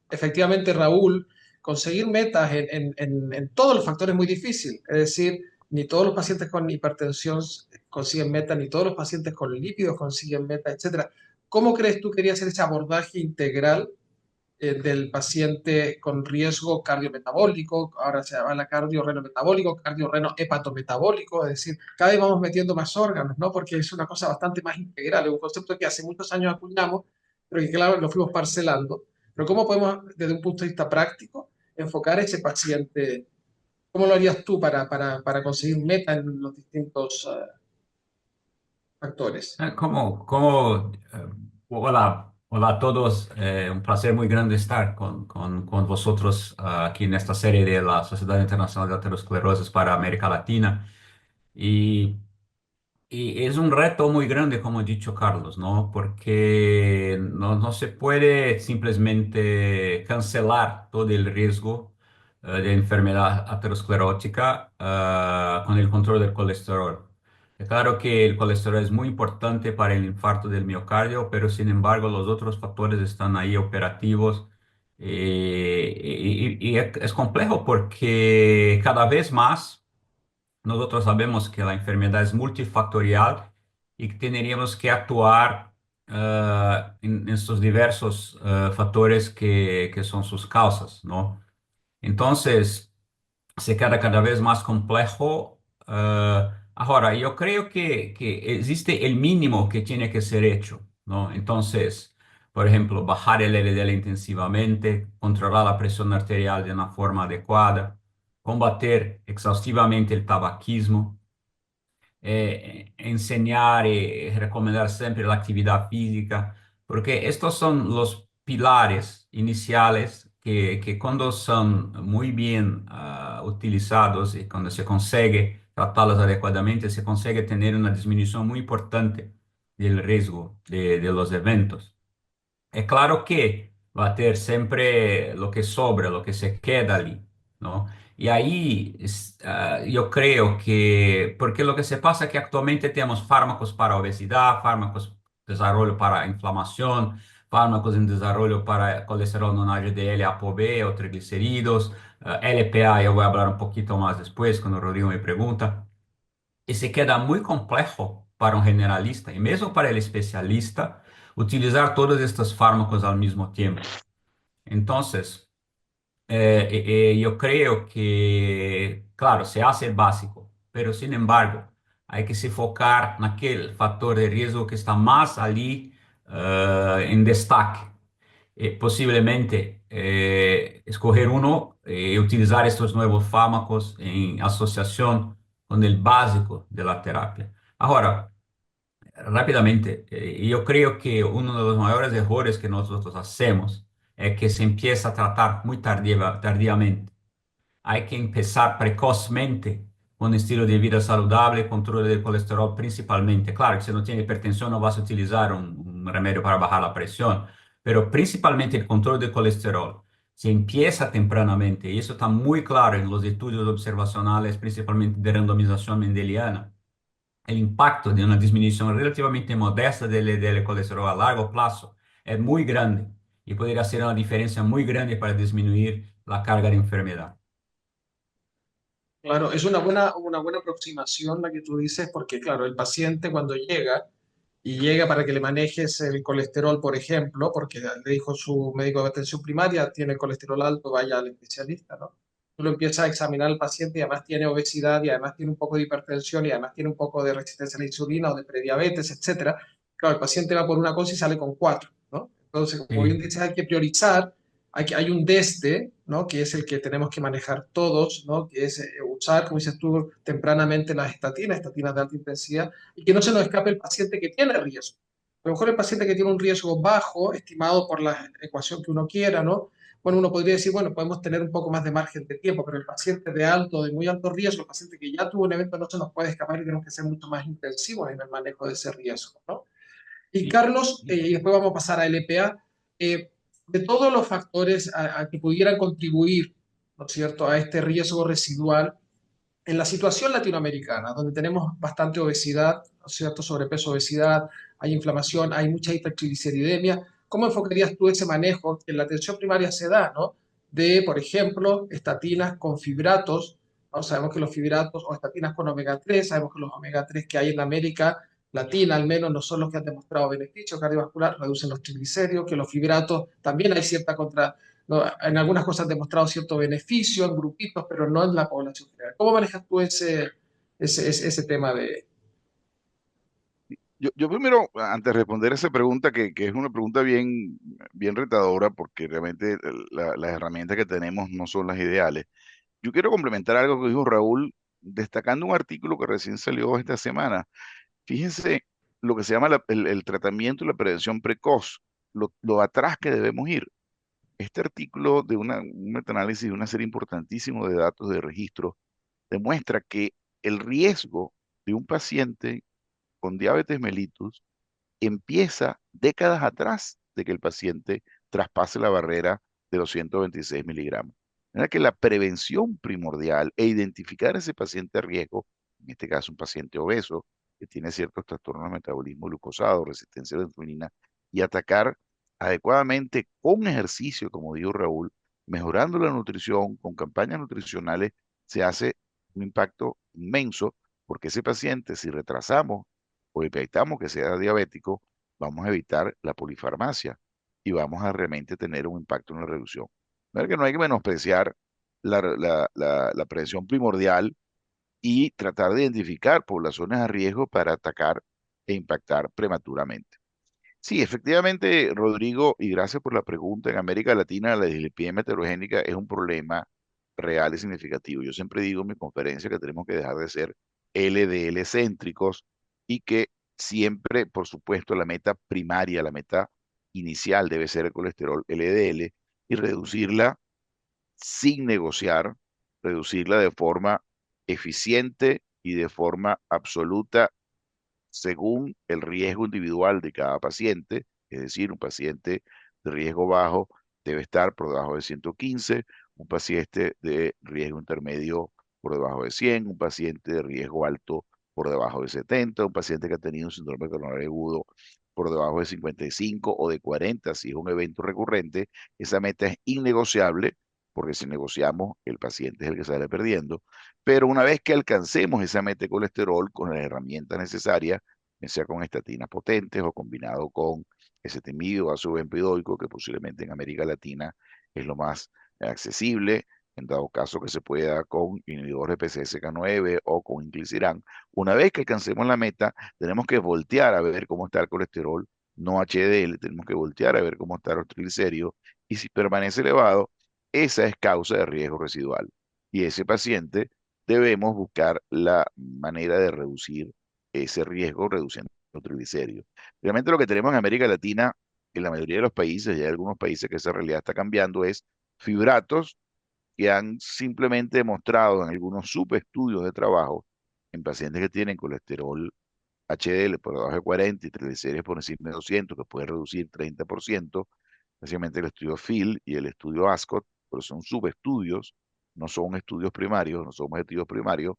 efectivamente, Raúl, conseguir metas en todos los factores es muy difícil. Es decir, ni todos los pacientes con hipertensión consiguen metas, ni todos los pacientes con lípidos consiguen metas, etcétera. ¿Cómo crees tú que quería hacer ese abordaje integral del paciente con riesgo cardiometabólico? Ahora se llama la cardiorreno metabólico, cardiorreno hepatometabólico, es decir, cada vez vamos metiendo más órganos, ¿no? Porque es una cosa bastante más integral, es un concepto que hace muchos años acuñamos, pero que claro, lo fuimos parcelando. Pero ¿cómo podemos, desde un punto de vista práctico, enfocar a ese paciente? ¿Cómo lo harías tú para conseguir meta en los distintos factores? Hola, hola a todos. Un placer muy grande estar con vosotros aquí en esta serie de la Sociedad Internacional de Aterosclerosis para América Latina. Y Y es un reto muy grande, como ha dicho Carlos, ¿no? Porque no se puede simplemente cancelar todo el riesgo de enfermedad aterosclerótica con el control del colesterol. Es claro que el colesterol es muy importante para el infarto del miocardio, pero sin embargo los otros factores están ahí operativos. Y es complejo porque cada vez más nosotros sabemos que la enfermedad es multifactorial y que tendríamos que actuar en estos diversos factores que son sus causas, ¿no? Entonces, se queda cada vez más complejo. Ahora, yo creo que existe el mínimo que tiene que ser hecho, ¿no? Entonces, por ejemplo, bajar el LDL intensivamente, controlar la presión arterial de una forma adecuada, combater exhaustivamente el tabaquismo, enseñar y recomendar siempre la actividad física, porque estos son los pilares iniciales que cuando son muy bien utilizados y cuando se consigue tratarlos adecuadamente, se consigue tener una disminución muy importante del riesgo de los eventos. Es claro que va a tener siempre lo que sobra, lo que se queda allí, ¿no? Y ahí yo creo que, porque lo que se pasa es que actualmente tenemos fármacos para obesidad, fármacos de desarrollo para inflamación, fármacos en desarrollo para colesterol no HDL, ApoB o triglicéridos, LPA, yo voy a hablar un poquito más después cuando Rodrigo me pregunta. Y se queda muy complejo para un generalista y mesmo para el especialista utilizar todos estos fármacos al mismo tiempo. Entonces, yo creo que, claro, se hace el básico, pero sin embargo, hay que se focar en aquel factor de riesgo que está más allí en destaque. Posiblemente escoger uno y utilizar estos nuevos fármacos en asociación con el básico de la terapia. Ahora, rápidamente, yo creo que uno de los mayores errores que nosotros hacemos es que se empieza a tratar muy tardíamente. Hay que empezar precozmente con un estilo de vida saludable, control del colesterol principalmente. Claro que si no tiene hipertensión no vas a utilizar un remedio para bajar la presión, pero principalmente el control del colesterol. Se empieza tempranamente y eso está muy claro en los estudios observacionales, principalmente de randomización mendeliana. El impacto de una disminución relativamente modesta del colesterol a largo plazo es muy grande y podría hacer una diferencia muy grande para disminuir la carga de enfermedad. Claro, es una buena aproximación la que tú dices, porque claro, el paciente cuando llega y llega para que le manejes el colesterol, por ejemplo, porque le dijo su médico de atención primaria, tiene el colesterol alto, vaya al especialista, ¿no? Tú lo empiezas a examinar al paciente y además tiene obesidad y además tiene un poco de hipertensión y además tiene un poco de resistencia a la insulina o de prediabetes, etcétera. Claro, el paciente va por una cosa y sale con cuatro, ¿no? Entonces, como bien Sí. dices, hay que priorizar, hay un desde, ¿no? Que es el que tenemos que manejar todos, ¿no? Que es usar, como dices tú, tempranamente las estatinas de alta intensidad, y que no se nos escape el paciente que tiene riesgo. A lo mejor el paciente que tiene un riesgo bajo, estimado por la ecuación que uno quiera, ¿no? Bueno, uno podría decir, bueno, podemos tener un poco más de margen de tiempo, pero el paciente de alto, de muy alto riesgo, el paciente que ya tuvo un evento, no se nos puede escapar y tenemos que ser mucho más intensivos en el manejo de ese riesgo, ¿no? Y Y, Carlos, y después vamos a pasar a LPA, de todos los factores a que pudieran contribuir, ¿no es cierto?, a este riesgo residual, en la situación latinoamericana, donde tenemos bastante obesidad, ¿no es cierto?, sobrepeso, obesidad, hay inflamación, hay mucha hipertrigliceridemia, ¿cómo enfocarías tú ese manejo que en la atención primaria se da, ¿no? De, por ejemplo, estatinas con fibratos, ¿no? Sabemos que los fibratos o estatinas con omega 3, sabemos que los omega 3 que hay en América Latina al menos no son los que han demostrado beneficio cardiovascular, reducen los triglicéridos, que los fibratos también hay cierta contra, ¿no? En algunas cosas han demostrado cierto beneficio en grupitos, pero no en la población general. ¿Cómo manejas tú ese tema de... Yo primero, antes de responder esa pregunta, que es una pregunta bien retadora, porque realmente las herramientas que tenemos no son las ideales. Yo quiero complementar algo que dijo Raúl, destacando un artículo que recién salió esta semana. Fíjense lo que se llama el tratamiento y la prevención precoz, lo atrás que debemos ir. Este artículo de un metaanálisis de una serie importantísimo de datos de registro demuestra que el riesgo de un paciente con diabetes mellitus empieza décadas atrás de que el paciente traspase la barrera de los 126 miligramos. Es que la prevención primordial e identificar a ese paciente a riesgo, en este caso un paciente obeso que tiene ciertos trastornos de metabolismo glucosado, resistencia a la insulina, y atacar adecuadamente con ejercicio, como dijo Raúl, mejorando la nutrición, con campañas nutricionales, se hace un impacto inmenso, porque ese paciente, si retrasamos o evitamos que sea diabético, vamos a evitar la polifarmacia y vamos a realmente tener un impacto en la reducción. ¿Verdad que no hay que menospreciar la prevención primordial y tratar de identificar poblaciones a riesgo para atacar e impactar prematuramente? Sí, efectivamente, Rodrigo, y gracias por la pregunta, en América Latina la dislipidemia heterogénica es un problema real y significativo. Yo siempre digo en mi conferencia que tenemos que dejar de ser LDL céntricos y que siempre, por supuesto, la meta primaria, la meta inicial debe ser el colesterol LDL y reducirla sin negociar, reducirla de forma eficiente y de forma absoluta según el riesgo individual de cada paciente, es decir, un paciente de riesgo bajo debe estar por debajo de 115, un paciente de riesgo intermedio por debajo de 100, un paciente de riesgo alto por debajo de 70, un paciente que ha tenido un síndrome coronario agudo por debajo de 55 o de 40, si es un evento recurrente, esa meta es innegociable, porque si negociamos, el paciente es el que sale perdiendo. Pero una vez que alcancemos esa meta de colesterol con las herramientas necesarias, ya sea con estatinas potentes o combinado con ezetimibe o ácido bempedoico, que posiblemente en América Latina es lo más accesible, en dado caso que se pueda con inhibidores de PCSK9 o con inclisiran. Una vez que alcancemos la meta, tenemos que voltear a ver cómo está el colesterol, no HDL, tenemos que voltear a ver cómo está los triglicéridos, y si permanece elevado, esa es causa de riesgo residual. Y ese paciente debemos buscar la manera de reducir ese riesgo reduciendo los triglicéridos. Realmente lo que tenemos en América Latina, en la mayoría de los países, y hay algunos países que esa realidad está cambiando, es fibratos que han simplemente demostrado en algunos subestudios de trabajo en pacientes que tienen colesterol HDL por debajo de 40 y triglicéridos por encima de 200, que puede reducir 30%, básicamente el estudio PHIL y el estudio ASCOT, pero son subestudios, no son estudios primarios, no son objetivos primarios,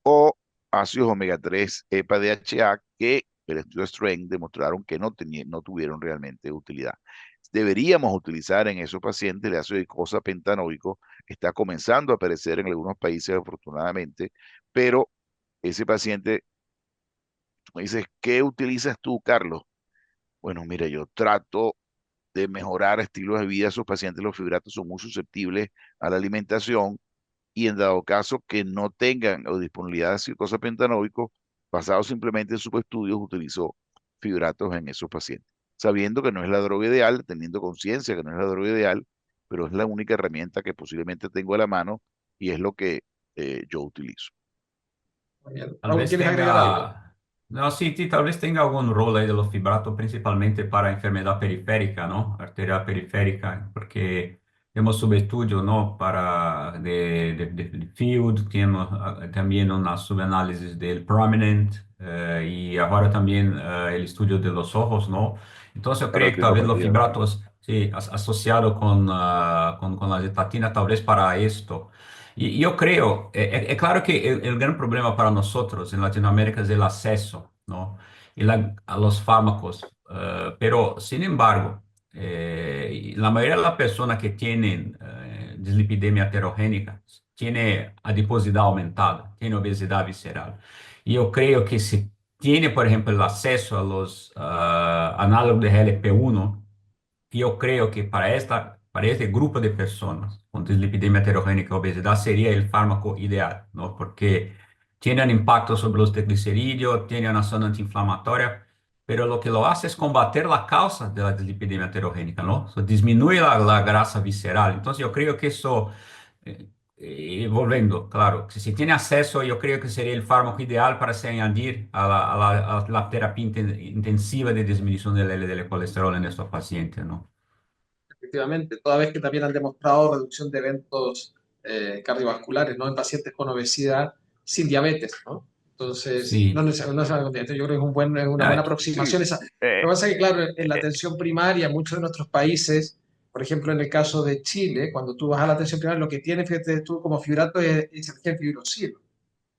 o ácidos omega 3 EPA DHA que el estudio Strength, demostraron que no tuvieron realmente utilidad. Deberíamos utilizar en esos pacientes el ácido eicosapentaenoico, está comenzando a aparecer en algunos países afortunadamente, pero ese paciente, tú me dices, ¿qué utilizas tú, Carlos? Bueno, mira, yo trato de mejorar estilos de vida. Esos pacientes, los fibratos, son muy susceptibles a la alimentación y en dado caso que no tengan o disponibilidad de glucosapentaenoico, basado simplemente en sus estudios, utilizó fibratos en esos pacientes, sabiendo que no es la droga ideal, teniendo conciencia que no es la droga ideal, pero es la única herramienta que posiblemente tengo a la mano y es lo que yo utilizo. Muy bien. Tal Raúl, vez ¿quieres agregar algo? tenga, no, sí, sí, tal vez tenga algún rol ahí de los fibratos, principalmente para enfermedad periférica, ¿no? Arterial periférica, porque tenemos subestudio, ¿no? Para de Field, tenemos también una subanálisis del Prominent y ahora también el estudio de los ojos, ¿no? Entonces yo La creo que tal vez los retinopatía. fibratos, sí, asociado con la estatina, tal vez para esto. Y yo creo, es claro que el gran problema para nosotros en Latinoamérica es el acceso, ¿no? A los fármacos. Pero, sin embargo, y la mayoría de las personas que tienen dislipidemia heterogénica tiene adiposidad aumentada, tiene obesidad visceral. Y yo creo que si tiene, por ejemplo, el acceso a los análogos de GLP-1, yo creo que para este grupo de personas con dislipidemia heterogénica y obesidad sería el fármaco ideal, ¿no? Porque tienen impacto sobre los triglicéridos, tienen una zona antiinflamatoria, pero lo que lo hace es combater la causa de la dislipidemia heterogénica, ¿no? Disminuye la grasa visceral. Entonces yo creo que eso, y volviendo, claro, si tiene acceso, yo creo que sería el fármaco ideal para se añadir a la terapia intensiva de disminución del LDL colesterol en estos pacientes, ¿no? Efectivamente, toda vez que también han demostrado reducción de eventos cardiovasculares, ¿no? En pacientes con obesidad sin diabetes, ¿no? Entonces, no Sí. necesariamente, yo creo que es una buena Ah, aproximación Sí, esa. eh, Lo que pasa es que, claro, en la eh, atención primaria, muchos de nuestros países, por ejemplo, en el caso de Chile, cuando tú vas a la atención primaria, lo que tiene, fíjate tú, como fibrato es el genfibrosilo.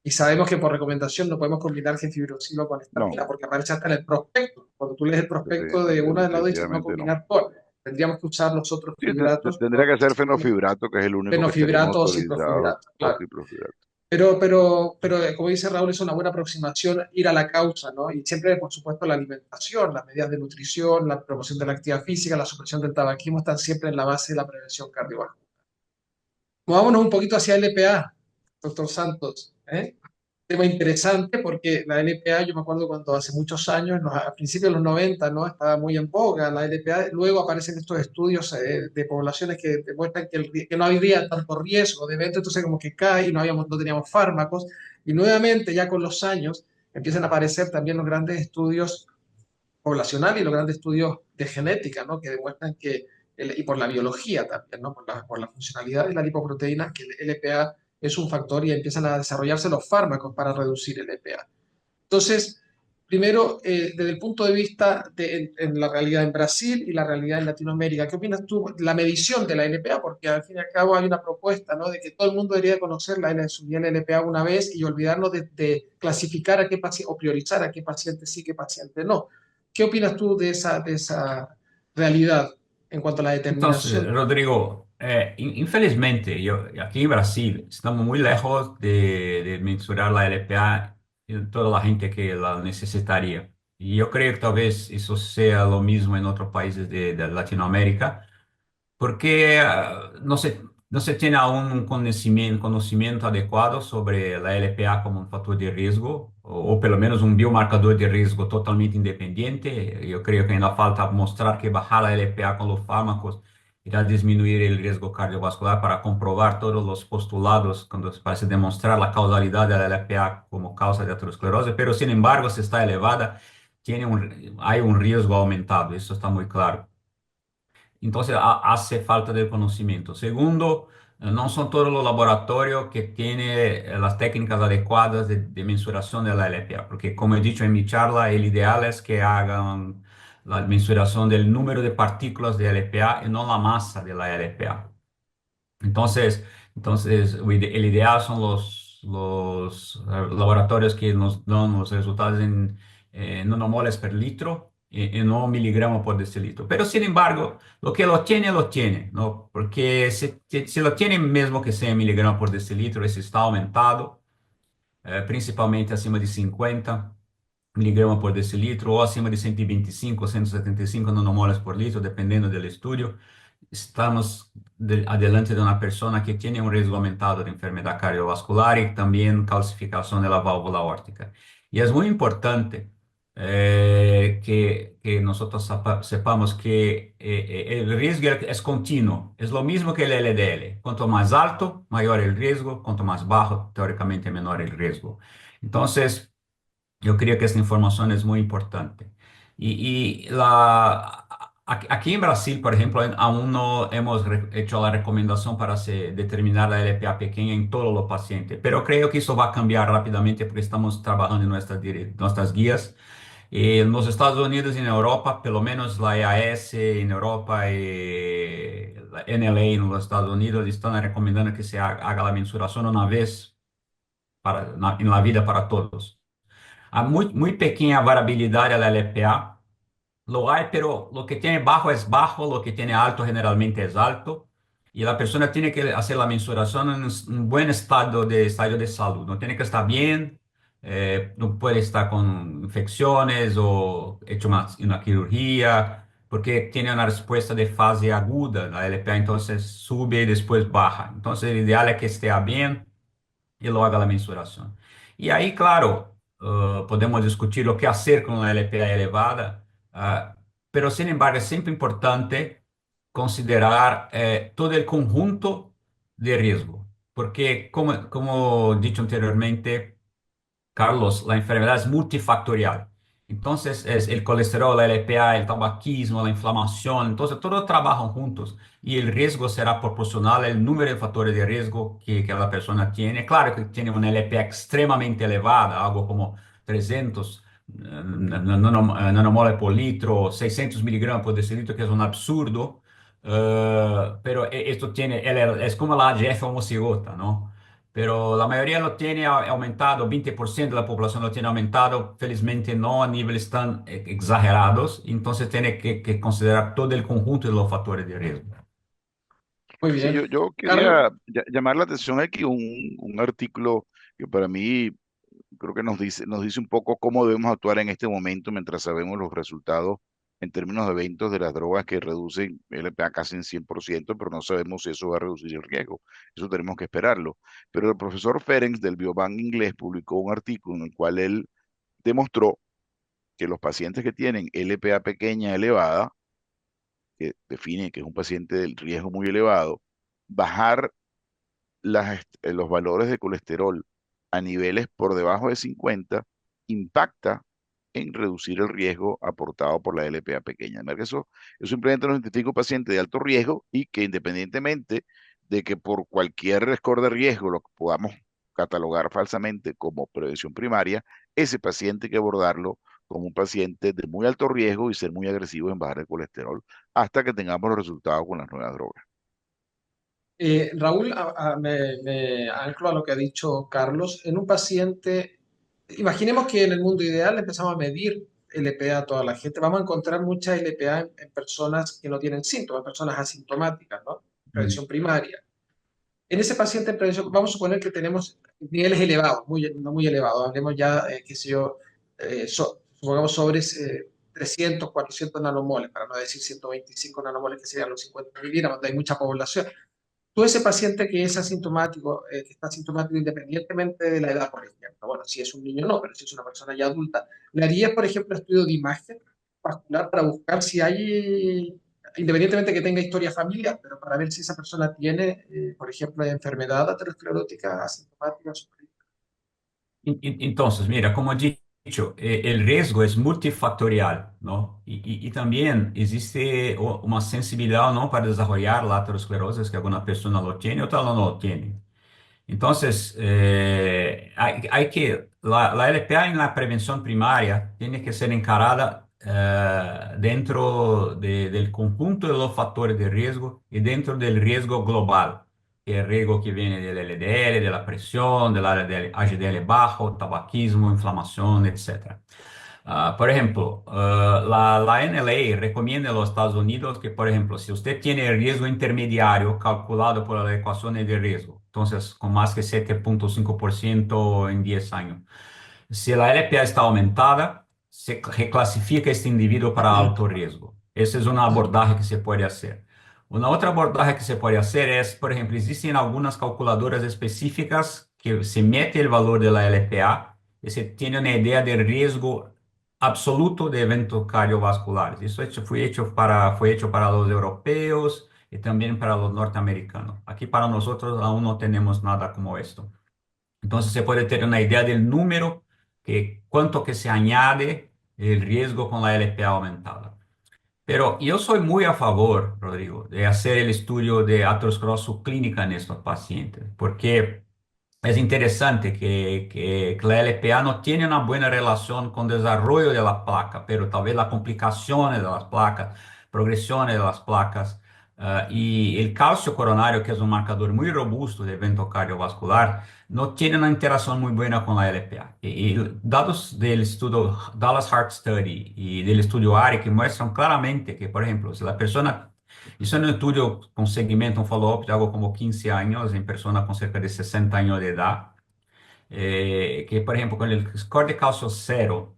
Y sabemos que por recomendación no podemos combinar genfibrosilo con no, estatina porque aparece hasta en el prospecto. Cuando tú lees el prospecto de una de las dos dice no definitivamente no. combinar con. Tendríamos que usar los otros Sí, fibratos, tendría que ser fenofibrato, que es el único que tenemos fenofibrato o autorizado, ciclofibrato, o claro. triplofibrato. Pero como dice Raúl, es una buena aproximación ir a la causa, ¿no? Y siempre, por supuesto, la alimentación, las medidas de nutrición, la promoción de la actividad física, la supresión del tabaquismo están siempre en la base de la prevención cardiovascular. Movámonos un poquito hacia LPA, doctor Santos. Tema interesante porque la LPA, yo me acuerdo cuando hace muchos años, a principios de los 90, ¿no? Estaba muy en boga la LPA. Luego aparecen estos estudios de poblaciones que demuestran que no había tanto riesgo de evento, entonces como que cae y no teníamos fármacos. Y nuevamente, ya con los años, empiezan a aparecer también los grandes estudios poblacional y los grandes estudios de genética, ¿no? Que demuestran que, y por la biología también, ¿no? Por la funcionalidad de la lipoproteína, que el LPA es un factor y empiezan a desarrollarse los fármacos para reducir el LPA. Entonces, primero, desde el punto de vista en la realidad en Brasil y la realidad en Latinoamérica, ¿qué opinas tú de la medición de la LPA? Porque al fin y al cabo hay una propuesta, ¿no? De que todo el mundo debería conocer su nivel LPA una vez y olvidarnos de clasificar a qué paciente o priorizar a qué paciente sí, qué paciente no. ¿Qué opinas tú de esa realidad en cuanto a la Entonces, determinación? Rodrigo, infelizmente, aquí en Brasil estamos muy lejos de mensurar la LPA en toda la gente que la necesitaría. Y yo creo que tal vez eso sea lo mismo en otros países de Latinoamérica. Porque no se tiene aún un conocimiento adecuado sobre la LPA como un factor de riesgo, o pelo menos un biomarcador de riesgo totalmente independiente. Yo creo que ainda falta mostrar que bajar la LPA con los fármacos irá a disminuir el riesgo cardiovascular para comprobar todos los postulados cuando se parece demostrar la causalidad de la LPA como causa de aterosclerosis, pero sin embargo, si está elevada, hay un riesgo aumentado, eso está muy claro. Entonces hace falta de conocimiento. Segundo, no son todos los laboratorios que tienen las técnicas adecuadas de mensuración de la LPA, porque como he dicho en mi charla, el ideal es que hagan la mensuración del número de partículas de LPA y no la masa de la LPA. Entonces el ideal son los laboratorios que nos dan los resultados nanomoles per litro y no miligramos por decilitro. Pero sin embargo, lo que lo tiene, ¿no? Porque si lo tiene mismo que 100 miligramos por decilitro, ese está aumentado, principalmente acima de 50 miligramos por decilitro o acima de 125, 175 nanomoles por litro, dependendo del estudio. Estamos adelante de una persona que tiene un riesgo aumentado de enfermedad cardiovascular y también calcificación de la válvula aórtica. Y es muy importante que nosotros sepamos que el riesgo es continuo, es lo mismo que el LDL. Cuanto más alto, mayor el riesgo, cuanto más bajo, teóricamente menor el riesgo. Entonces, yo creo que esta información es muy importante. Aquí en Brasil, por ejemplo, aún no hemos hecho la recomendación para determinar la LPA pequeña en todos los pacientes, pero creo que eso va a cambiar rápidamente porque estamos trabajando en nuestras guías. En los Estados Unidos y en Europa, por lo menos la EAS en Europa y la NLA en los Estados Unidos están recomendando que se haga la mensuración una vez en la vida para todos. Hay muy pequeña variabilidad a la LPA. Lo hay, pero lo que tiene bajo es bajo, lo que tiene alto generalmente es alto. Y la persona tiene que hacer la mensuración en un buen estadio de salud. No tiene que estar bien, no puede estar con infecciones o hecho una cirugía, porque tiene una respuesta de fase aguda. La LPA entonces sube y después baja. Entonces el ideal es que esté bien y lo haga la mensuración. Y ahí, claro, podemos discutir lo que hacer con la LPA elevada, pero sin embargo es siempre importante considerar todo el conjunto de riesgo, porque como dicho anteriormente, Carlos, la enfermedad es multifactorial. Entonces, es el colesterol, la LPA, el tabaquismo, la inflamación, entonces todos trabajan juntos y el riesgo será proporcional al número de factores de riesgo que la persona tiene. Claro que tiene una LPA extremadamente elevada, algo como 300 nanomoles por litro, 600 miligramos por decilitro, que es un absurdo, pero esto es como la AGF homocigota, ¿no? Pero la mayoría lo tiene aumentado, 20% de la población lo tiene aumentado, felizmente no a niveles tan exagerados, entonces tiene que considerar todo el conjunto de los factores de riesgo. Muy Sí, bien. yo Carlos, quería llamar la atención aquí un artículo que para mí creo que nos dice un poco cómo debemos actuar en este momento mientras sabemos los resultados en términos de eventos de las drogas que reducen LPA casi en 100%, pero no sabemos si eso va a reducir el riesgo. Eso tenemos que esperarlo. Pero el profesor Ferenc del Biobank inglés publicó un artículo en el cual él demostró que los pacientes que tienen LPA pequeña elevada, que define que es un paciente del riesgo muy elevado, bajar los valores de colesterol a niveles por debajo de 50 impacta en reducir el riesgo aportado por la LPA pequeña. De manera que eso simplemente nos identifica un paciente de alto riesgo y que independientemente de que por cualquier score de riesgo lo podamos catalogar falsamente como prevención primaria, ese paciente hay que abordarlo como un paciente de muy alto riesgo y ser muy agresivo en bajar el colesterol hasta que tengamos los resultados con las nuevas drogas. Raúl, me anclo a lo que ha dicho Carlos. En un paciente, imaginemos que en el mundo ideal empezamos a medir LPA a toda la gente. Vamos a encontrar mucha LPA en personas que no tienen síntomas, personas asintomáticas, ¿no? Mm. Prevención primaria. En ese paciente en prevención, vamos a suponer que tenemos niveles elevados, no muy elevados. Hablemos ya, qué sé yo, supongamos sobre 300, 400 nanomoles, para no decir 125 nanomoles, que serían los 50 miligramos, donde hay mucha población. Tú ese paciente que es asintomático, que está asintomático independientemente de la edad, por ejemplo, bueno, si es un niño no, pero si es una persona ya adulta, ¿le harías, por ejemplo, estudio de imagen vascular para buscar si hay, independientemente que tenga historia familiar, pero para ver si esa persona tiene, por ejemplo, enfermedad aterosclerótica asintomática? Entonces, mira, como he dicho, el riesgo es multifactorial, ¿no? Y también existe una sensibilidad, ¿no? Para desarrollar la aterosclerosis, que alguna persona lo tiene, otra no lo tiene. Entonces, la LPA en la prevención primaria tiene que ser encarada dentro del conjunto de los factores de riesgo y dentro del riesgo global, que es el riesgo que viene del LDL, de la presión, del HDL bajo, tabaquismo, inflamación, etc. Por ejemplo, la NLA recomienda en los Estados Unidos que, por ejemplo, si usted tiene el riesgo intermediario calculado por la ecuación de riesgo, entonces con más que 7,5% en 10 años, si la LPA está aumentada, se reclasifica este individuo para alto riesgo. Ese es un abordaje que se puede hacer. Una otra abordaje que se puede hacer es, por ejemplo, existen algunas calculadoras específicas que se mete el valor de la LPA y se tiene una idea del riesgo absoluto de eventos cardiovasculares. Fue hecho para los europeos y también para los norteamericanos. Aquí para nosotros aún no tenemos nada como esto. Entonces se puede tener una idea del número, cuánto que se añade el riesgo con la LPA aumentada. Pero yo soy muy a favor, Rodrigo, de hacer el estudio de aterosclerosis subclínica en estos pacientes, porque es interesante que la LPA no tiene una buena relación con el desarrollo de la placa, pero tal vez las complicaciones de las placas, progresiones de las placas, y el calcio coronario, que es un marcador muy robusto de evento cardiovascular, no tiene una interacción muy buena con la LPA. Y datos del estudio Dallas Heart Study y del estudio ARI que muestran claramente que, por ejemplo, si la persona hizo un estudio con seguimiento, un follow-up de algo como 15 años en personas con cerca de 60 años de edad, que por ejemplo con el score de calcio cero,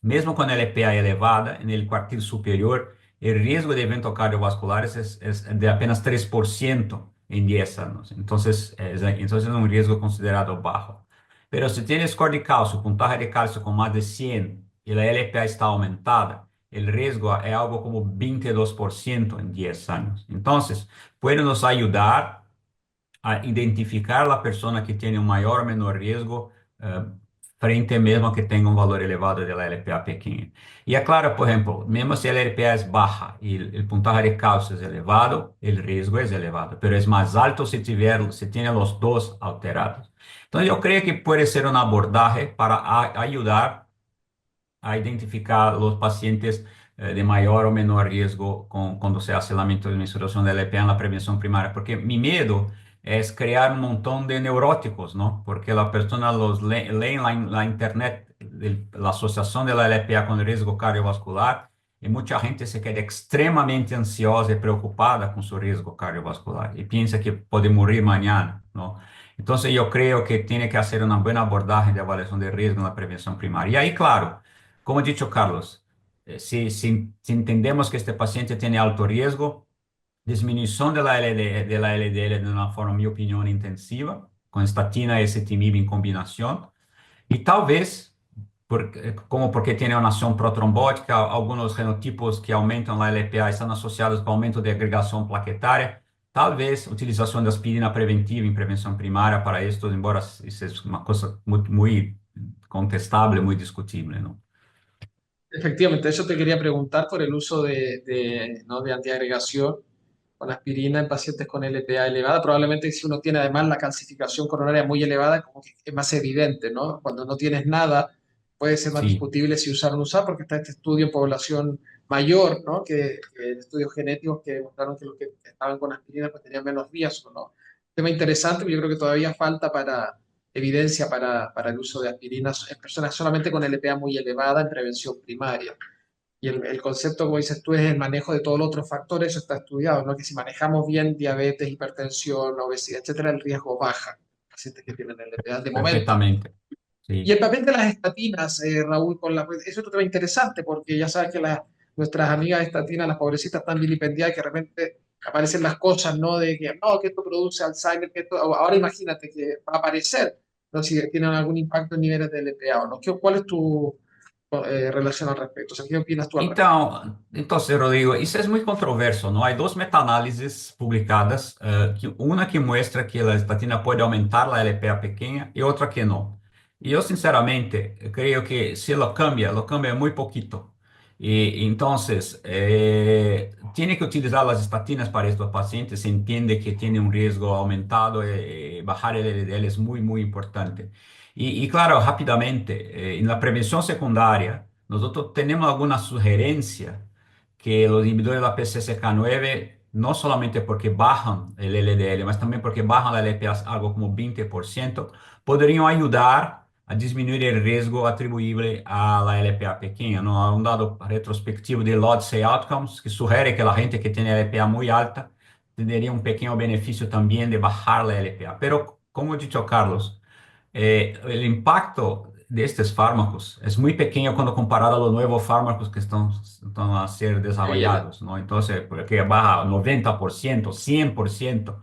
mesmo con a LPA elevada en el cuartil superior, el riesgo de eventos cardiovasculares es de apenas 3% en 10 años. Entonces es un riesgo considerado bajo. Pero si tiene score de calcio, puntaje de calcio con más de 100 y la LPA está aumentada, el riesgo es algo como 22% en 10 años. Entonces, puede nos ayudar a identificar la persona que tiene un mayor o menor riesgo frente mesmo a que tenga un valor elevado de la LPA pequeña. Y aclara, por ejemplo, mesmo si la LPA es baja y el puntaje de calcio es elevado, el riesgo es elevado, pero es más alto si tiene los dos alterados. Entonces, yo creo que puede ser un abordaje para ayudar a identificar los pacientes de mayor o menor riesgo cuando se hace la monitorización del LPA en la prevención primaria, porque mi miedo es crear un montón de neuróticos, ¿no? Porque la persona lee en la internet la asociación de la LPA con el riesgo cardiovascular y mucha gente se queda extremadamente ansiosa y preocupada con su riesgo cardiovascular y piensa que puede morir mañana, ¿no? Entonces yo creo que tiene que hacer una buena abordaje de evaluación de riesgo en la prevención primaria. Y ahí, claro, como ha dicho Carlos, si entendemos que este paciente tiene alto riesgo, disminución de la LDL de una forma, en mi opinión, intensiva, con estatina y ezetimibe en combinación, y tal vez, como porque tiene una acción protrombótica, algunos genotipos que aumentan la LPA están asociados con aumento de agregación plaquetaria, tal vez utilización de aspirina preventiva en prevención primaria para esto, embora eso es una cosa muy contestable, muy discutible, ¿no? Efectivamente, eso te quería preguntar por el uso ¿no? de antiagregación con aspirina en pacientes con LPA elevada. Probablemente si uno tiene además la calcificación coronaria muy elevada, como que es más evidente, ¿no? Cuando no tienes nada, puede ser más Sí. discutible si usar o no usar, porque está este estudio en población mayor, ¿no? Que estudios genéticos que demostraron que los que estaban con aspirina pues tenían menos riesgo, ¿no? Tema interesante, pero yo creo que todavía falta evidencia para el uso de aspirina en personas solamente con LPA muy elevada en prevención primaria. Y el concepto, como dices tú, es el manejo de todos los otros factores, eso está estudiado, ¿no? Que si manejamos bien diabetes, hipertensión, obesidad, etcétera, el riesgo baja. Pacientes que tienen LPA de momento. Perfectamente, Y sí, el papel de las estatinas, Raúl, eso es otro tema interesante, porque ya sabes que nuestras amigas estatinas, las pobrecitas, están vilipendiadas y que de repente aparecen las cosas, ¿no? De que, no, que esto produce Alzheimer, que esto, ahora imagínate que va a aparecer, ¿no? Si tienen algún impacto en niveles de LPA o no. ¿Cuál es tu relación al respecto? O sea, ¿qué opinas tú al respecto? Então, Rodrigo, isso é muito controverso, não? Há duas meta-análises publicadas, uma que mostra que a estatina pode aumentar a LPA pequena e outra que não. E eu, sinceramente, creio que se lo cambia muito pouquito. E, então, tem que utilizar as estatinas para estes pacientes, se entende que tem um risco aumentado e bajar el LDL é muito, muito importante. E claro, rapidamente, na prevenção secundária, nosotros tenemos alguna sugerencia que los inhibidores de la PCSK9, no solamente porque bajan el LDL, mas también porque bajan la LPA algo como 20%, podrían ayudar a disminuir el riesgo atribuible a la LPA pequeña, ¿no? Hay un dado retrospectivo de Lodsey Outcomes que sugiere que la gente que tiene LPA muy alta tendría un pequeño beneficio también de bajar la LPA. Pero, como ha dicho Carlos, el impacto de estos fármacos es muy pequeño cuando comparado a los nuevos fármacos que están a ser Que viene. desarrollados, ¿no? Entonces, porque baja 90%, 100%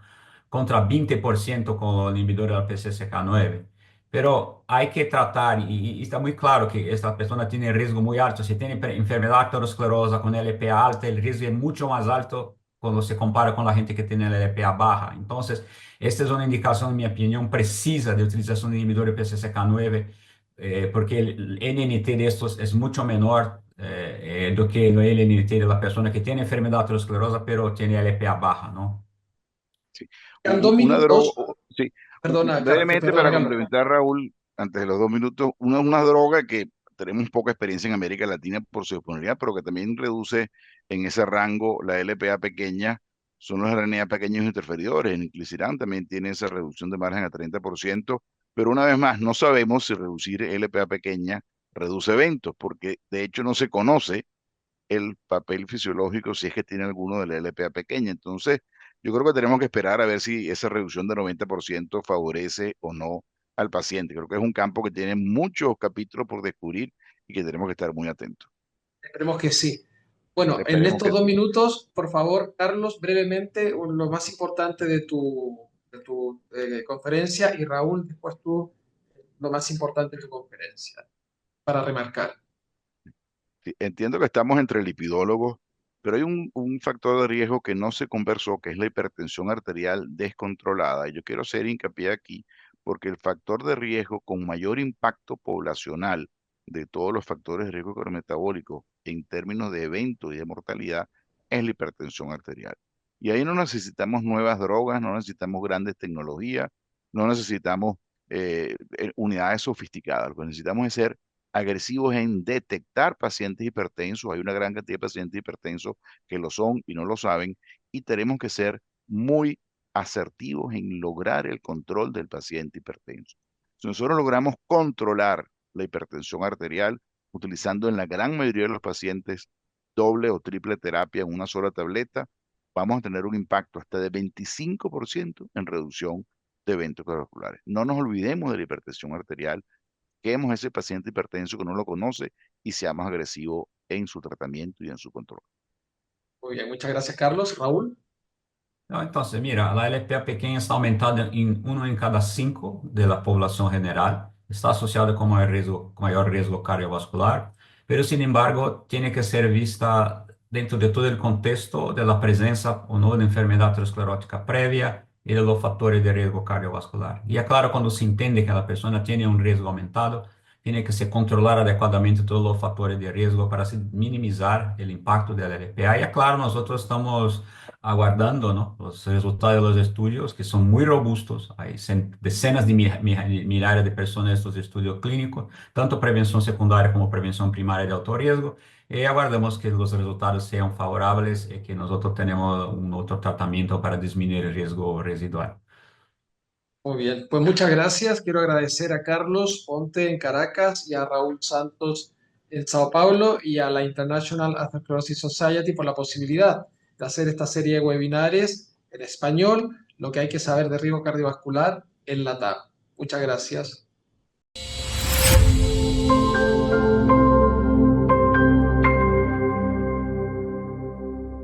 contra 20% con los inhibidores del PCSK9. Pero hay que tratar, y está muy claro que esta persona tiene riesgo muy alto. Si tiene enfermedad arteriosclerosa con LPA alta, el riesgo es mucho más alto cuando se compara con la gente que tiene LPA baja. Entonces, esta es una indicación, en mi opinión, precisa de utilización de inhibidores PCSK9, porque el NNT de estos es mucho menor do que el NNT de la persona que tiene enfermedad arteriosclerosa, pero tiene LPA baja, ¿no? Sí. Quedan dos Una droga, minutos. sí, Perdona, brevemente perdona, para Carlos. complementar, Raúl, antes de los 2 minutos, una droga que tenemos poca experiencia en América Latina por su disponibilidad, pero que también reduce en ese rango la LPA pequeña, son los RNA pequeños interferidores. El inclisiran también tiene esa reducción de margen a 30%, pero una vez más, no sabemos si reducir LPA pequeña reduce eventos, porque de hecho no se conoce el papel fisiológico si es que tiene alguno de la LPA pequeña. Entonces, yo creo que tenemos que esperar a ver si esa reducción de 90% favorece o no al paciente. Creo que es un campo que tiene muchos capítulos por descubrir y que tenemos que estar muy atentos. Esperemos que sí. Bueno, en Esperemos estos que dos sí. minutos, por favor, Carlos, brevemente, lo más importante de tu conferencia y Raúl, después tú, lo más importante de tu conferencia, para remarcar. Sí, entiendo que estamos entre lipidólogos, pero hay un factor de riesgo que no se conversó, que es la hipertensión arterial descontrolada. Y yo quiero hacer hincapié aquí, porque el factor de riesgo con mayor impacto poblacional de todos los factores de riesgo cardiometabólico en términos de eventos y de mortalidad es la hipertensión arterial. Y ahí no necesitamos nuevas drogas, no necesitamos grandes tecnologías, no necesitamos unidades sofisticadas. Lo que necesitamos es ser agresivos en detectar pacientes hipertensos. Hay una gran cantidad de pacientes hipertensos que lo son y no lo saben, y tenemos que ser muy asertivos en lograr el control del paciente hipertenso. Si nosotros logramos controlar la hipertensión arterial utilizando en la gran mayoría de los pacientes doble o triple terapia en una sola tableta, vamos a tener un impacto hasta de 25% en reducción de eventos cardiovasculares. No nos olvidemos de la hipertensión arterial, busquemos ese paciente hipertenso que no lo conoce y seamos agresivos en su tratamiento y en su control. Muy bien, muchas gracias, Carlos. Raúl. No, entonces, mira, la LPA pequeña está aumentada en 1 en cada 5 de la población general. Está asociada con mayor riesgo cardiovascular, pero sin embargo tiene que ser vista dentro de todo el contexto de la presencia o no de enfermedad aterosclerótica previa y de los factores de riesgo cardiovascular. Y claro, cuando se entiende que la persona tiene un riesgo aumentado, tiene que se controlar adecuadamente todos los factores de riesgo para minimizar el impacto de la LPA. Y claro, nosotros estamos aguardando, ¿no?, los resultados de los estudios, que son muy robustos. Hay decenas de millares de personas en estos estudios clínicos, tanto prevención secundaria como prevención primaria de alto riesgo. Y aguardamos que los resultados sean favorables y que nosotros tenemos un otro tratamiento para disminuir el riesgo residual. Muy bien, pues muchas gracias. Quiero agradecer a Carlos Ponte en Caracas y a Raúl Santos en Sao Paulo y a la International Atherosclerosis Society por la posibilidad de hacer esta serie de webinares en español, lo que hay que saber de riesgo cardiovascular en la TAM. Muchas gracias.